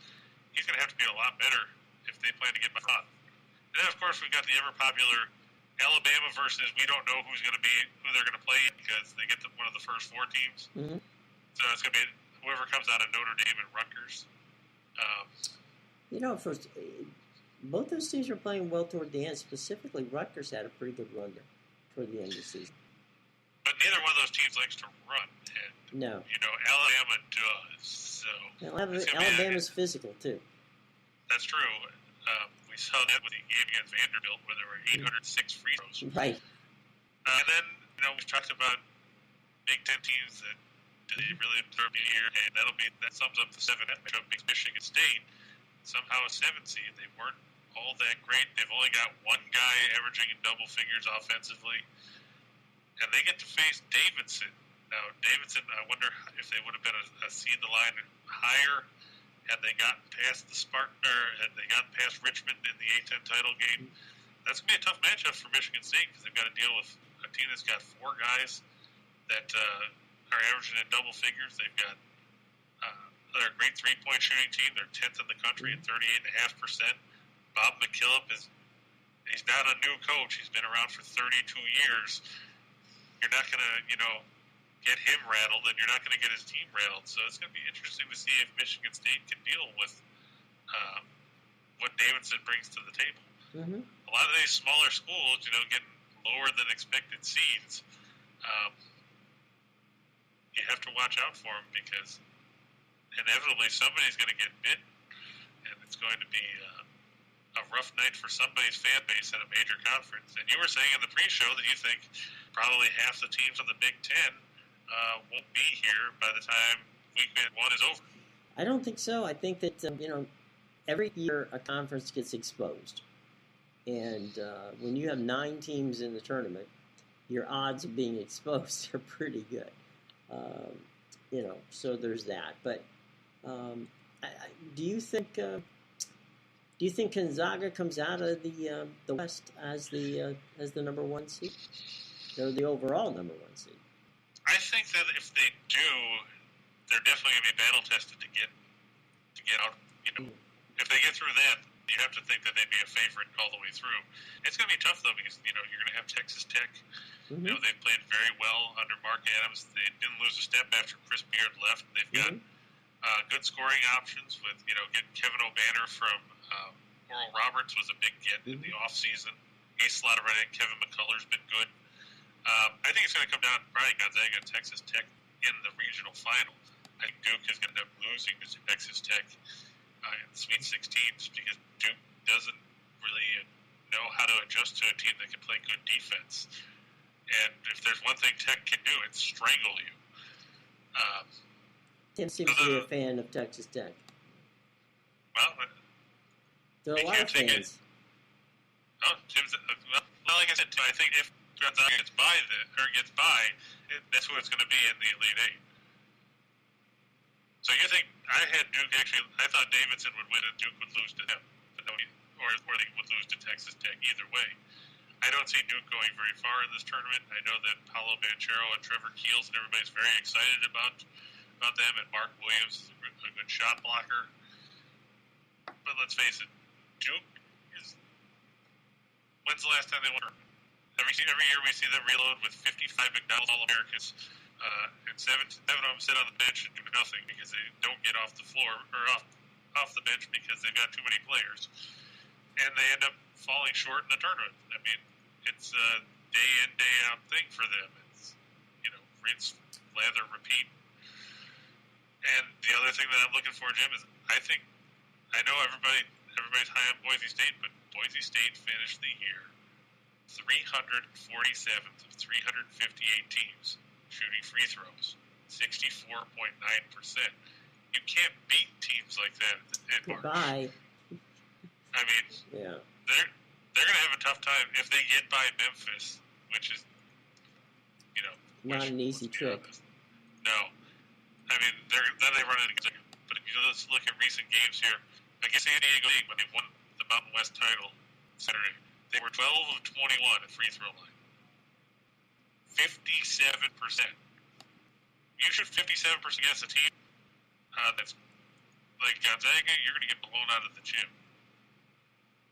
He's going to have to be a lot better if they plan to get by on. And then, of course, we've got the ever-popular Alabama versus we don't know who they're going to play because they get to one of the first 4 teams. Mm-hmm. So it's going to be whoever comes out of Notre Dame and Rutgers. Both those teams are playing well toward the end. Specifically, Rutgers had a pretty good run there toward the end of the season. But neither one of those teams likes to run. And, no. Alabama does. So Alabama's physical, too. That's true. We We saw that with the game against Vanderbilt where there were 806 free throws. Right. And then, we've talked about Big Ten teams that do they really deserve to be here, and that sums up the 7 matchup against Michigan State. Somehow a 7 seed. They weren't all that great. They've only got one guy averaging in double figures offensively, and they get to face Davidson. Now, Davidson, I wonder if they would have been a seed the line higher had they gotten past had they gotten past Richmond in the A-10 title game. That's going to be a tough matchup for Michigan State because they've got to deal with a team that's got 4 guys that are averaging in double figures. They've got they're a great 3-point shooting team. They're 10th in the country at 38.5%. Bob McKillop he's not a new coach. He's been around for 32 years. You're not going to, get him rattled, and you're not going to get his team rattled. So it's going to be interesting to see if Michigan State can deal with what Davidson brings to the table. Mm-hmm. A lot of these smaller schools, getting lower than expected seeds, you have to watch out for them because inevitably somebody's going to get bit, and it's going to be a rough night for somebody's fan base at a major conference. And you were saying in the pre-show that you think probably half the teams on the Big Ten won't be here by the time weekend 1 is over. I don't think so. I think that, every year a conference gets exposed. And when you have 9 teams in the tournament, your odds of being exposed are pretty good. So there's that. But do you think Gonzaga comes out of the West as the number 1 seed? Or the overall number 1 seed? I think that if they do, they're definitely going to be battle tested to get out. If they get through that, you have to think that they'd be a favorite all the way through. It's going to be tough though because you're going to have Texas Tech. Mm-hmm. They've played very well under Mark Adams. They didn't lose a step after Chris Beard left. They've got good scoring options with getting Kevin O'Banner from Oral Roberts was a big get in the offseason. He slotted right in. Kevin McCullough's been good. I think it's going to come down to probably Gonzaga and Texas Tech in the regional final. I think Duke is going to end up losing to Texas Tech in the Sweet 16 just because Duke doesn't really know how to adjust to a team that can play good defense. And if there's one thing Tech can do, it's strangle you. Tim seems to be a fan of Texas Tech. Well, there are a lot of fans. Tim's, like I said, I think if Gonzaga gets by, that's what it's going to be in the Elite Eight. So you think I had Duke actually? I thought Davidson would win and Duke would lose to them, or they would lose to Texas Tech. Either way, I don't see Duke going very far in this tournament. I know that Paolo Banchero and Trevor Keels and everybody's very excited about them, and Mark Williams is a good shot blocker. But let's face it, Duke is. When's the last time they won? Every year we see them reload with 55 McDonald's All-Americans, and seven of them sit on the bench and do nothing because they don't get off the floor or off the bench because they've got too many players, and they end up falling short in the tournament. I mean, it's a day in day out thing for them. It's rinse, lather, repeat. And the other thing that I'm looking for, Jim, is I know everybody's high on Boise State, but Boise State finished the year 347th of 358 teams shooting free throws, 64.9%. You can't beat teams like that in March. Goodbye. I mean, yeah, they're going to have a tough time if they get by Memphis, which is, not an easy trick. No, I mean then they run into Gonzaga. But if you just look at recent games here against San Diego State when they won the Mountain West title Saturday. They were 12 of 21 at free throw line. 57%. You shoot 57% against a team that's like Gonzaga, you're going to get blown out of the gym.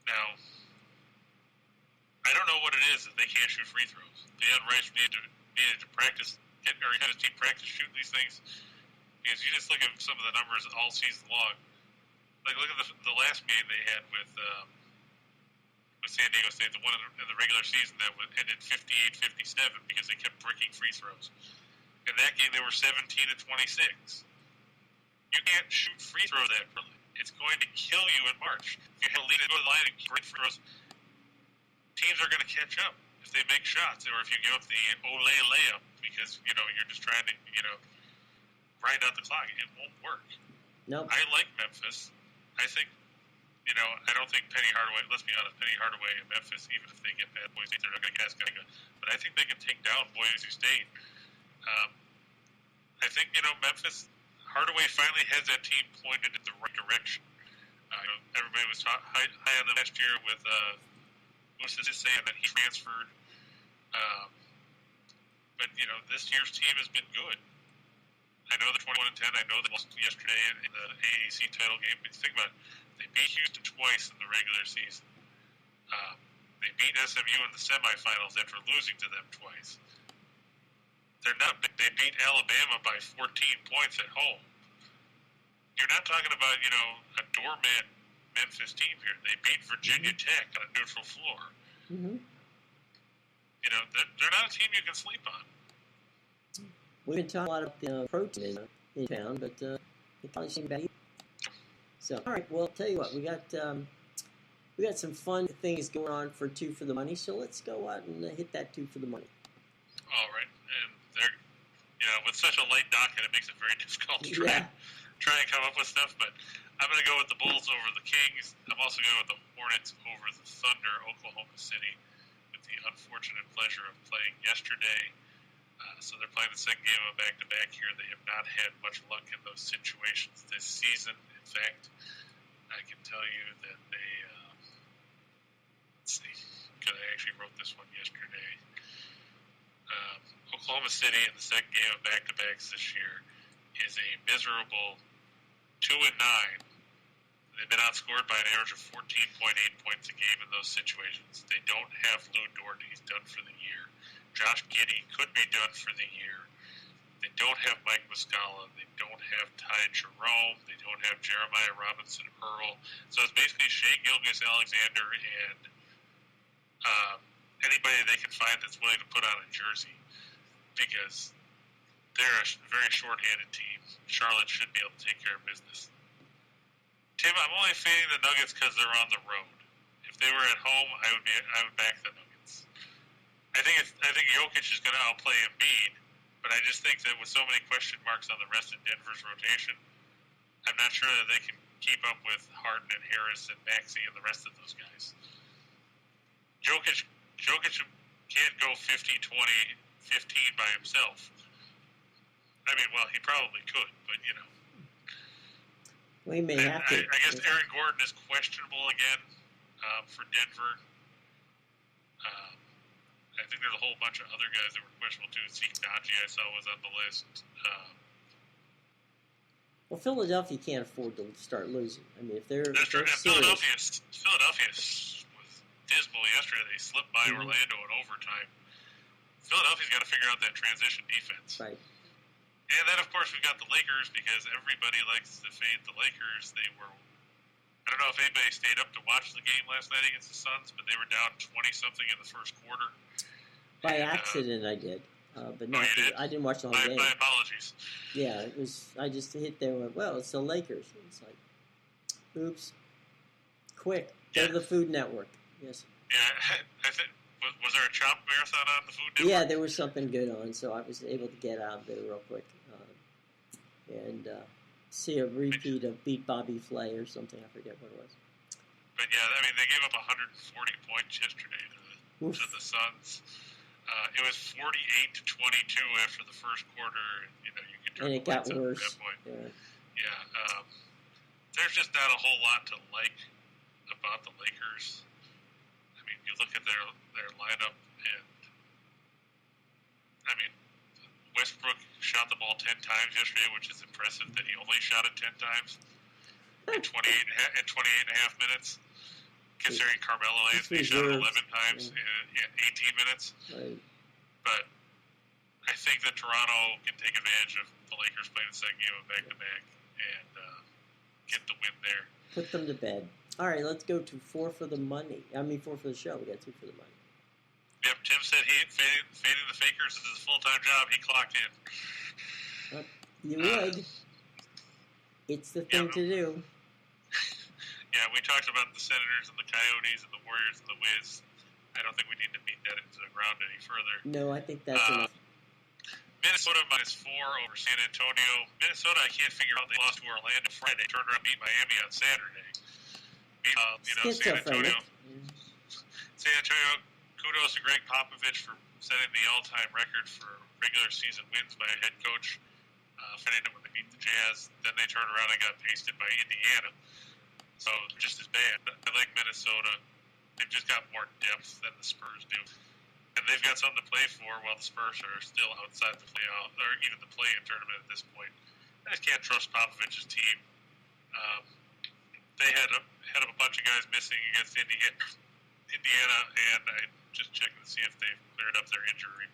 Now, I don't know what it is that they can't shoot free throws. Deion Rice needed to practice, or had his team practice shooting these things. Because you just look at some of the numbers all season long. Like, look at the last game they had with San Diego State, the one in the regular season that ended 58-57 because they kept breaking free throws. In that game, they were 17-26. You can't shoot free throw that early. It's going to kill you in March. If you have a lead and go to the line and break throws, teams are going to catch up if they make shots, or if you give up the Olay layup because you're just trying to grind out the clock. It won't work. Nope. I like Memphis. I think I don't think Penny Hardaway. Let's be honest, Penny Hardaway and Memphis, even if they get bad Boise State, they're not going to get as good. But I think they can take down Boise State. I think Memphis. Hardaway finally has that team pointed in the right direction. Everybody was high on them last year with Musa saying that he transferred. But this year's team has been good. I know they're 21-10. I know they lost yesterday in the AAC title game. But think about it. They beat Houston twice in the regular season. They beat SMU in the semifinals after losing to them twice. They beat Alabama by 14 points at home. You're not talking about, a doormat Memphis team here. They beat Virginia Tech on a neutral floor. Mm-hmm. They're not a team you can sleep on. We've been talking a lot about the pro team in town, but they probably seem bad. So, all right. Well, I'll tell you what, we got some fun things going on for Two for the Money. So let's go out and hit that Two for the Money. All right, and they're with such a light docket, it makes it very difficult to try and come up with stuff. But I'm going to go with the Bulls over the Kings. I'm also going with the Hornets over the Thunder, Oklahoma City, with the unfortunate pleasure of playing yesterday. So they're playing the second game of back-to-back here. They have not had much luck in those situations this season. In fact, I can tell you that they, let's see, because I actually wrote this one yesterday. Oklahoma City in the second game of back-to-backs this year is a miserable 2-9. They've been outscored by an average of 14.8 points a game in those situations. They don't have Lou Dort. He's done for the year. Josh Giddey could be done for the year. They don't have Mike Muscala. They don't have Ty Jerome. They don't have Jeremiah Robinson Earl. So it's basically Shea Gilgeous-Alexander and anybody they can find that's willing to put on a jersey, because they're a very short-handed team. Charlotte should be able to take care of business. Tim, I'm only fading the Nuggets because they're on the road. If they were at home, I would back the Nuggets. I think Jokic is going to outplay Embiid, but I just think that with so many question marks on the rest of Denver's rotation, I'm not sure that they can keep up with Harden and Harris and Maxey and the rest of those guys. Jokic can't go 50, 20, 15 by himself. I mean, well, he probably could, but We may have to. I guess Aaron Gordon is questionable again for Denver. I think there's a whole bunch of other guys that were questionable too. Zeke Naji, I saw, was on the list. Well, Philadelphia can't afford to start losing. I mean, if they're Philadelphia was dismal yesterday. They slipped by Orlando in overtime. Philadelphia's got to figure out that transition defense. Right. And then, of course, we've got the Lakers, because everybody likes to fade the Lakers. I don't know if anybody stayed up to watch the game last night against the Suns, but they were down 20-something in the first quarter. By accident, I did. But not I didn't watch the whole game. My apologies. Yeah, it was. I just hit there and went, well, it's the Lakers. It's like, oops. Quick. Go to the Food Network. Yes. Yeah, I think. Was there a chop marathon on the Food Network? Yeah, there was something good on, so I was able to get out of there real quick and see a repeat of Beat Bobby Flay or something. I forget what it was. But yeah, I mean, they gave up 140 points yesterday to the Suns. It was 48-22 after the first quarter. You can turn and it got worse. At that point. Yeah. There's just not a whole lot to like about the Lakers. I mean, you look at their lineup, and I mean, Westbrook shot the ball 10 times yesterday, which is impressive that he only shot it 10 times in 28 and a half minutes. Considering Carmelo Anthony shot it 11 times in 18 minutes. Right. But I think that Toronto can take advantage of the Lakers playing the second game of back-to-back and get the win there. Put them to bed. All right, let's go to 4 for the money. I mean, 4 for the show. We got 2 for the money. Yep, Tim said fading the Fakers is his full-time job. He clocked in. You would. It's the thing to do. Yeah, we talked about the Senators and the Coyotes and the Warriors and the Wiz. I don't think we need to beat that into the ground any further. No, I think that's enough. Minnesota -4 over San Antonio. Minnesota, I can't figure out. They lost to Orlando Friday. Turned around and beat Miami on Saturday. San Antonio. San Antonio, kudos to Greg Popovich for setting the all-time record for regular season wins by a head coach. Finishing when they beat the Jazz. Then they turned around and got pasted by Indiana. So just as bad. I like Minnesota. They've just got more depth than the Spurs do. And they've got something to play for while the Spurs are still outside the playoff, or even the play-in tournament at this point. I just can't trust Popovich's team. They had a bunch of guys missing against Indiana, and I just checking to see if they've cleared up their injury.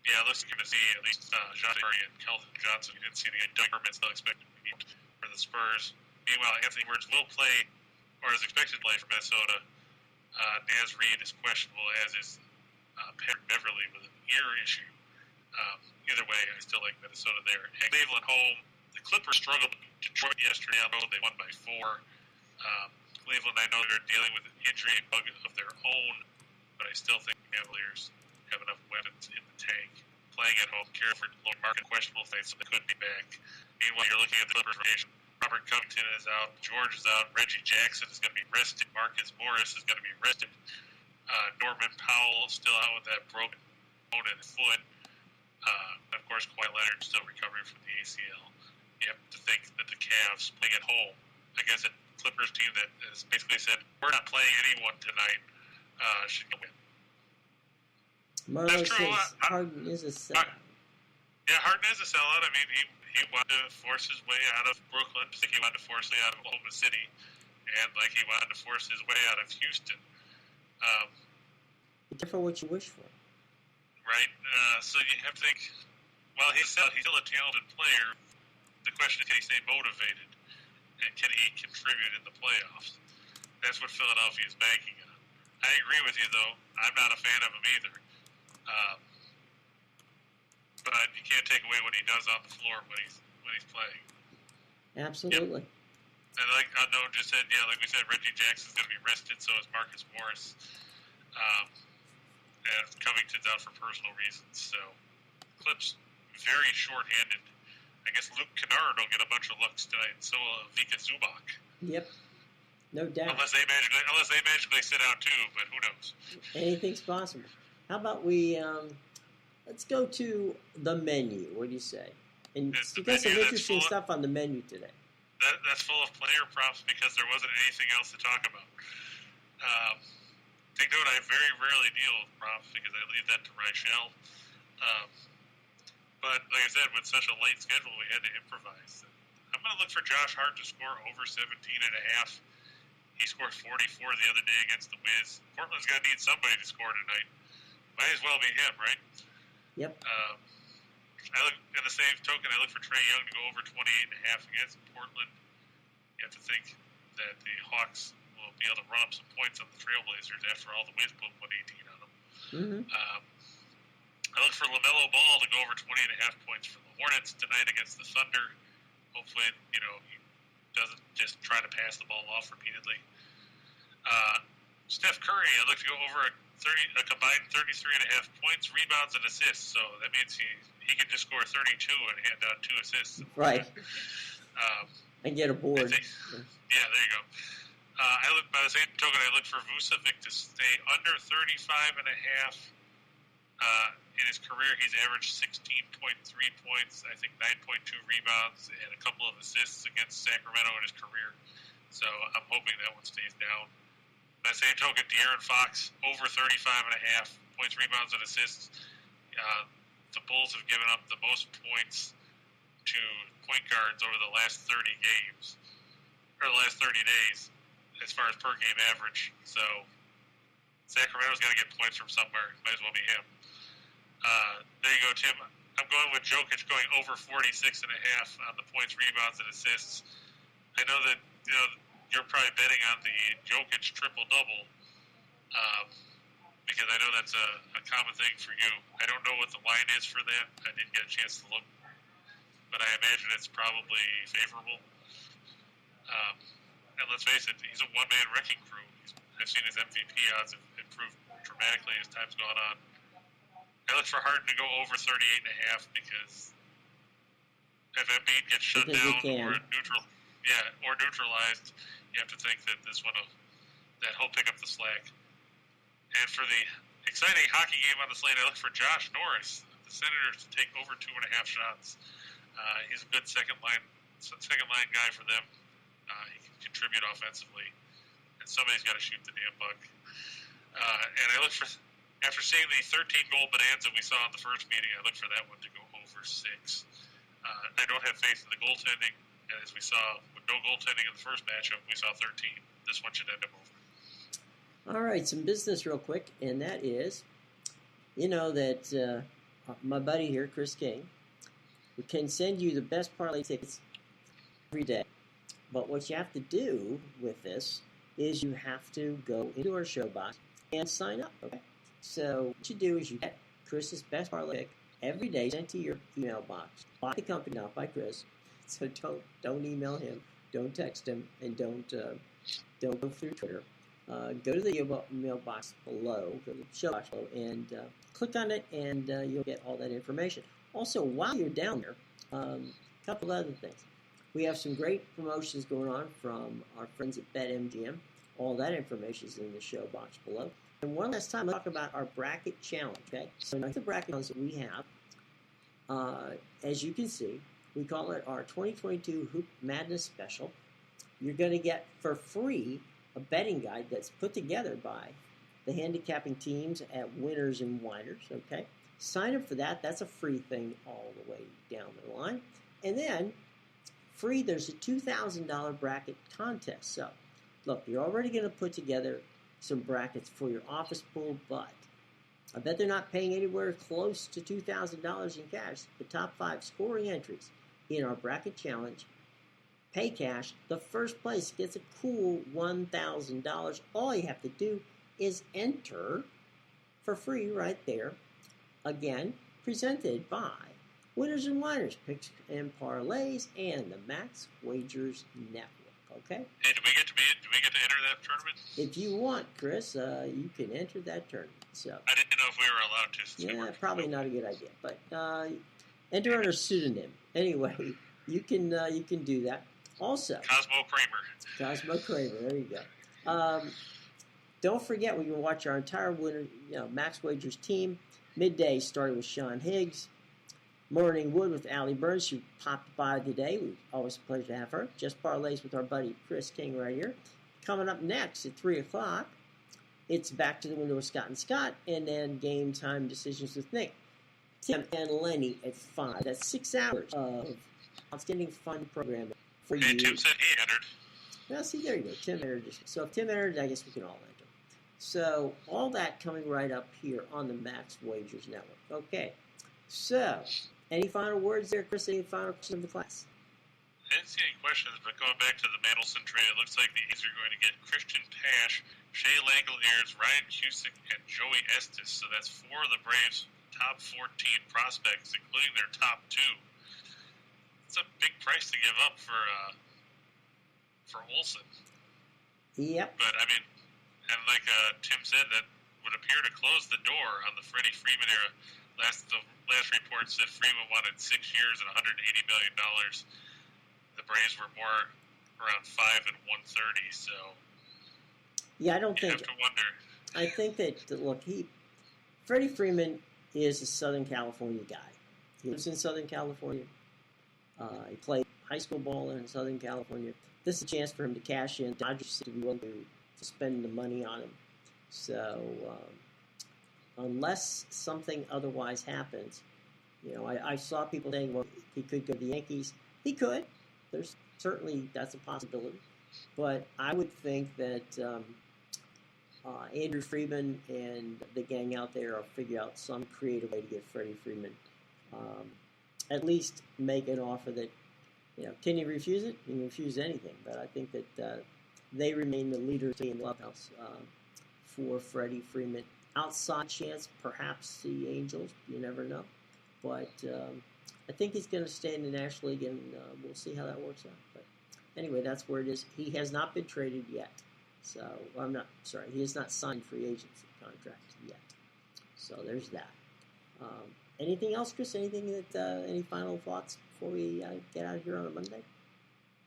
It looks like you're going to see at least Jean Murray and Kelvin Johnson. You didn't see the indictment still expected to be for the Spurs. Meanwhile, Anthony Edwards will play, or is expected to play for Minnesota. Naz Reid is questionable, as is Patrick Beverly with an ear issue. Either way, I still like Minnesota there. And Cleveland home. The Clippers struggled with Detroit yesterday on the road. They won by 4. Cleveland, I know they're dealing with an injury bug of their own, but I still think the Cavaliers have enough weapons in the tank. Playing at home, Careford, low market, questionable things, so they could be back. Meanwhile, you're looking at the Clippers rotation. Robert Covington is out. George is out. Reggie Jackson is going to be rested. Marcus Morris is going to be rested. Norman Powell still out with that broken bone in his foot. And of course, Kawhi Leonard still recovering from the ACL. You have to think that the Cavs playing at home against a Clippers team that has basically said, we're not playing anyone tonight, should win. Marlo says Harden is a sellout. Yeah, Harden is a sellout. I mean, he wanted to force his way out of Brooklyn, just like he wanted to force his way out of Oklahoma City, and like he wanted to force his way out of Houston. Be careful what you wish for. Right? So you have to think, well, he's still a talented player. The question is, can he stay motivated? And can he contribute in the playoffs? That's what Philadelphia is banking on. I agree with you, though. I'm not a fan of him either. But you can't take away what he does on the floor when he's playing. Absolutely. Yep. And like Unknown just said, like we said, Reggie Jackson's going to be rested, so is Marcus Morris. And Covington's out for personal reasons. So Clips very short-handed. I guess Luke Kennard will get a bunch of looks tonight, and so will Vika Zubac. Yep. No doubt. Unless they magically sit out too, but who knows? Anything's possible. How about we let's go to the menu. What do you say? And you got some interesting stuff on the menu today. That's full of player props because there wasn't anything else to talk about. Take note, I very rarely deal with props because I leave that to Reichel. But like I said, with such a late schedule, we had to improvise. I'm going to look for Josh Hart to score over 17.5. He scored 44 the other day against the Wiz. Portland's going to need somebody to score tonight. Might as well be him, right? Yep. I look in the same token. I look for Trae Young to go over 28.5 against Portland. You have to think that the Hawks will be able to run up some points on the Trailblazers after all the Wiz put 118 on them. Mm-hmm. I look for LaMelo Ball to go over 20.5 points for the Hornets tonight against the Thunder. Hopefully, he doesn't just try to pass the ball off repeatedly. Steph Curry, I look to go over a combined 33.5 points, rebounds, and assists. So that means he can just score 32 and hand out 2 assists. Right. And get a board. There you go. By the same token, I look for Vucevic to stay under 35.5. In his career, he's averaged 16.3 points, I think 9.2 rebounds, and a couple of assists against Sacramento in his career. So I'm hoping that one stays down. By the same token, De'Aaron Fox, over 35.5 points, rebounds, and assists. The Bulls have given up the most points to point guards over the last 30 games, or the last 30 days, as far as per game average. So Sacramento's got to get points from somewhere. Might as well be him. There you go, Tim. I'm going with Jokic going over 46.5 on the points, rebounds, and assists. I know that you're probably betting on the Jokic triple-double because I know that's a common thing for you. I don't know what the line is for that. I didn't get a chance to look, but I imagine it's probably favorable. And let's face it, he's a one-man wrecking crew. I've seen his MVP odds have improved dramatically as time's gone on. I look for Harden to go over 38.5 because if Embiid gets shut down or neutralized, you have to think that he'll pick up the slack. And for the exciting hockey game on the slate, I look for Josh Norris, the Senators, to take over 2.5 shots. He's a good second line guy for them. He can contribute offensively, and somebody's got to shoot the damn puck. And I look for, after seeing the 13-goal bonanza we saw in the first meeting, I look for that one to go over 6. I don't have faith in the goaltending, and as we saw, with no goaltending in the first matchup, we saw 13. This one should end up over. All right, some business real quick, and that is, that my buddy here, Chris King, can send you the best parlay tickets every day. But what you have to do with this is you have to go into our show box and sign up. Okay. So what you do is you get Chris's best parlay pick every day sent to your email box by the company, not by Chris. So don't email him, don't text him, and don't go through Twitter. Go to the email box below, go to the show box below, and click on it, and you'll get all that information. Also, while you're down there, a couple other things. We have some great promotions going on from our friends at BetMGM. All that information is in the show box below. And one last time, let's talk about our bracket challenge. Okay, so now the bracket challenge that we have, as you can see, we call it our 2022 Hoop Madness Special. You're going to get for free a betting guide that's put together by the handicapping teams at Winners and Whiners. Okay, sign up for that. That's a free thing all the way down the line. And then free, there's a $2,000 bracket contest. So, look, you're already going to put together some brackets for your office pool, but I bet they're not paying anywhere close to $2,000 in cash. The top 5 scoring entries in our bracket challenge pay cash. The first place gets a cool $1,000. All you have to do is enter for free right there. Again, presented by Winners and Whiners, Picks and Parlays, and the Max Wagers Network. Okay. Hey, do we get to enter that tournament? If you want, Chris, you can enter that tournament. So I didn't know if we were allowed to. Yeah, probably not a good idea, but enter under pseudonym. Anyway, you can do that. Also, Cosmo Kramer. There you go. Don't forget, we can watch our entire Max Wagers team. Midday started with Sean Higgs. Morning Wood with Allie Burns, who popped by today. Always a pleasure to have her. Just Parlays with our buddy Chris King right here. Coming up next at 3 o'clock, it's Back to the Window with Scott and Scott, and then Game Time Decisions with Nick. Tim and Lenny at 5. That's 6 hours of outstanding fun programming for you. Tim said he entered. Well, see, there you go. Tim entered. So if Tim entered, I guess we can all enter. So all that coming right up here on the Max Wagers Network. Okay. So, any final words there, Chris? Any final questions of the class? I didn't see any questions, but going back to the Mandelson trade, it looks like the A's are going to get Christian Pash, Shea Langoliers, Ryan Cusick, and Joey Estes. So that's 4 of the Braves' top 14 prospects, including their top 2. It's a big price to give up for Olsen. Yep. But, I mean, and like Tim said, that would appear to close the door on the Freddie Freeman era. The last report said Freeman wanted 6 years and $180 million. The Braves were more around 5 and 130. So yeah, I don't think. You have to wonder. I think that look, Freddie Freeman is a Southern California guy. He lives in Southern California. He played high school ball in Southern California. This is a chance for him to cash in. Dodgers seem to be willing to spend the money on him. So. Unless something otherwise happens, I saw people saying, well, he could go to the Yankees. He could. That's a possibility. But I would think that Andrew Freeman and the gang out there will figure out some creative way to get Freddie Freeman. At least make an offer that, can you refuse it? You can refuse anything. But I think that they remain the leader in the clubhouse for Freddie Freeman. Outside chance, perhaps the Angels. You never know. But I think he's going to stay in the National League, and we'll see how that works out. But anyway, that's where it is. He has not been traded yet. So, I'm not sorry. He has not signed free agency contract yet. So there's that. Anything else, Chris? Anything that? Any final thoughts before we get out of here on a Monday?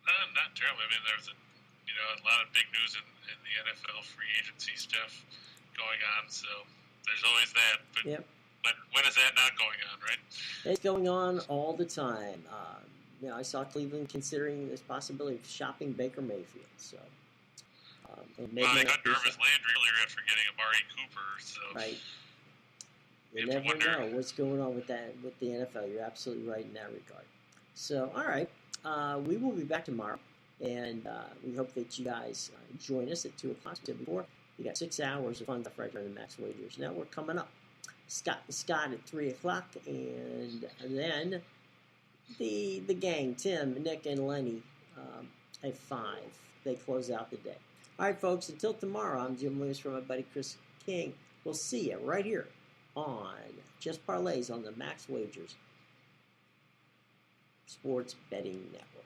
Not terribly. I mean, there's a lot of big news in the NFL free agency stuff going on. So there's always that. But yep. when is that not going on, right? It's going on all the time. I saw Cleveland considering this possibility of shopping Baker Mayfield. So. They got Jarvis Landry earlier after getting Amari Cooper. So. Right. You never know what's going on with the NFL. You're absolutely right in that regard. So, all right. We will be back tomorrow, and we hope that you guys join us at 2 o'clock. Before, you got 6 hours of fun stuff right here on the Max Wagers Network coming up. Scott at 3 o'clock, and then the gang, Tim, Nick, and Lenny at 5. They close out the day. All right, folks, until tomorrow, I'm Jim Lewis from my buddy Chris King. We'll see you right here on Just Parlays on the Max Wagers Sports Betting Network.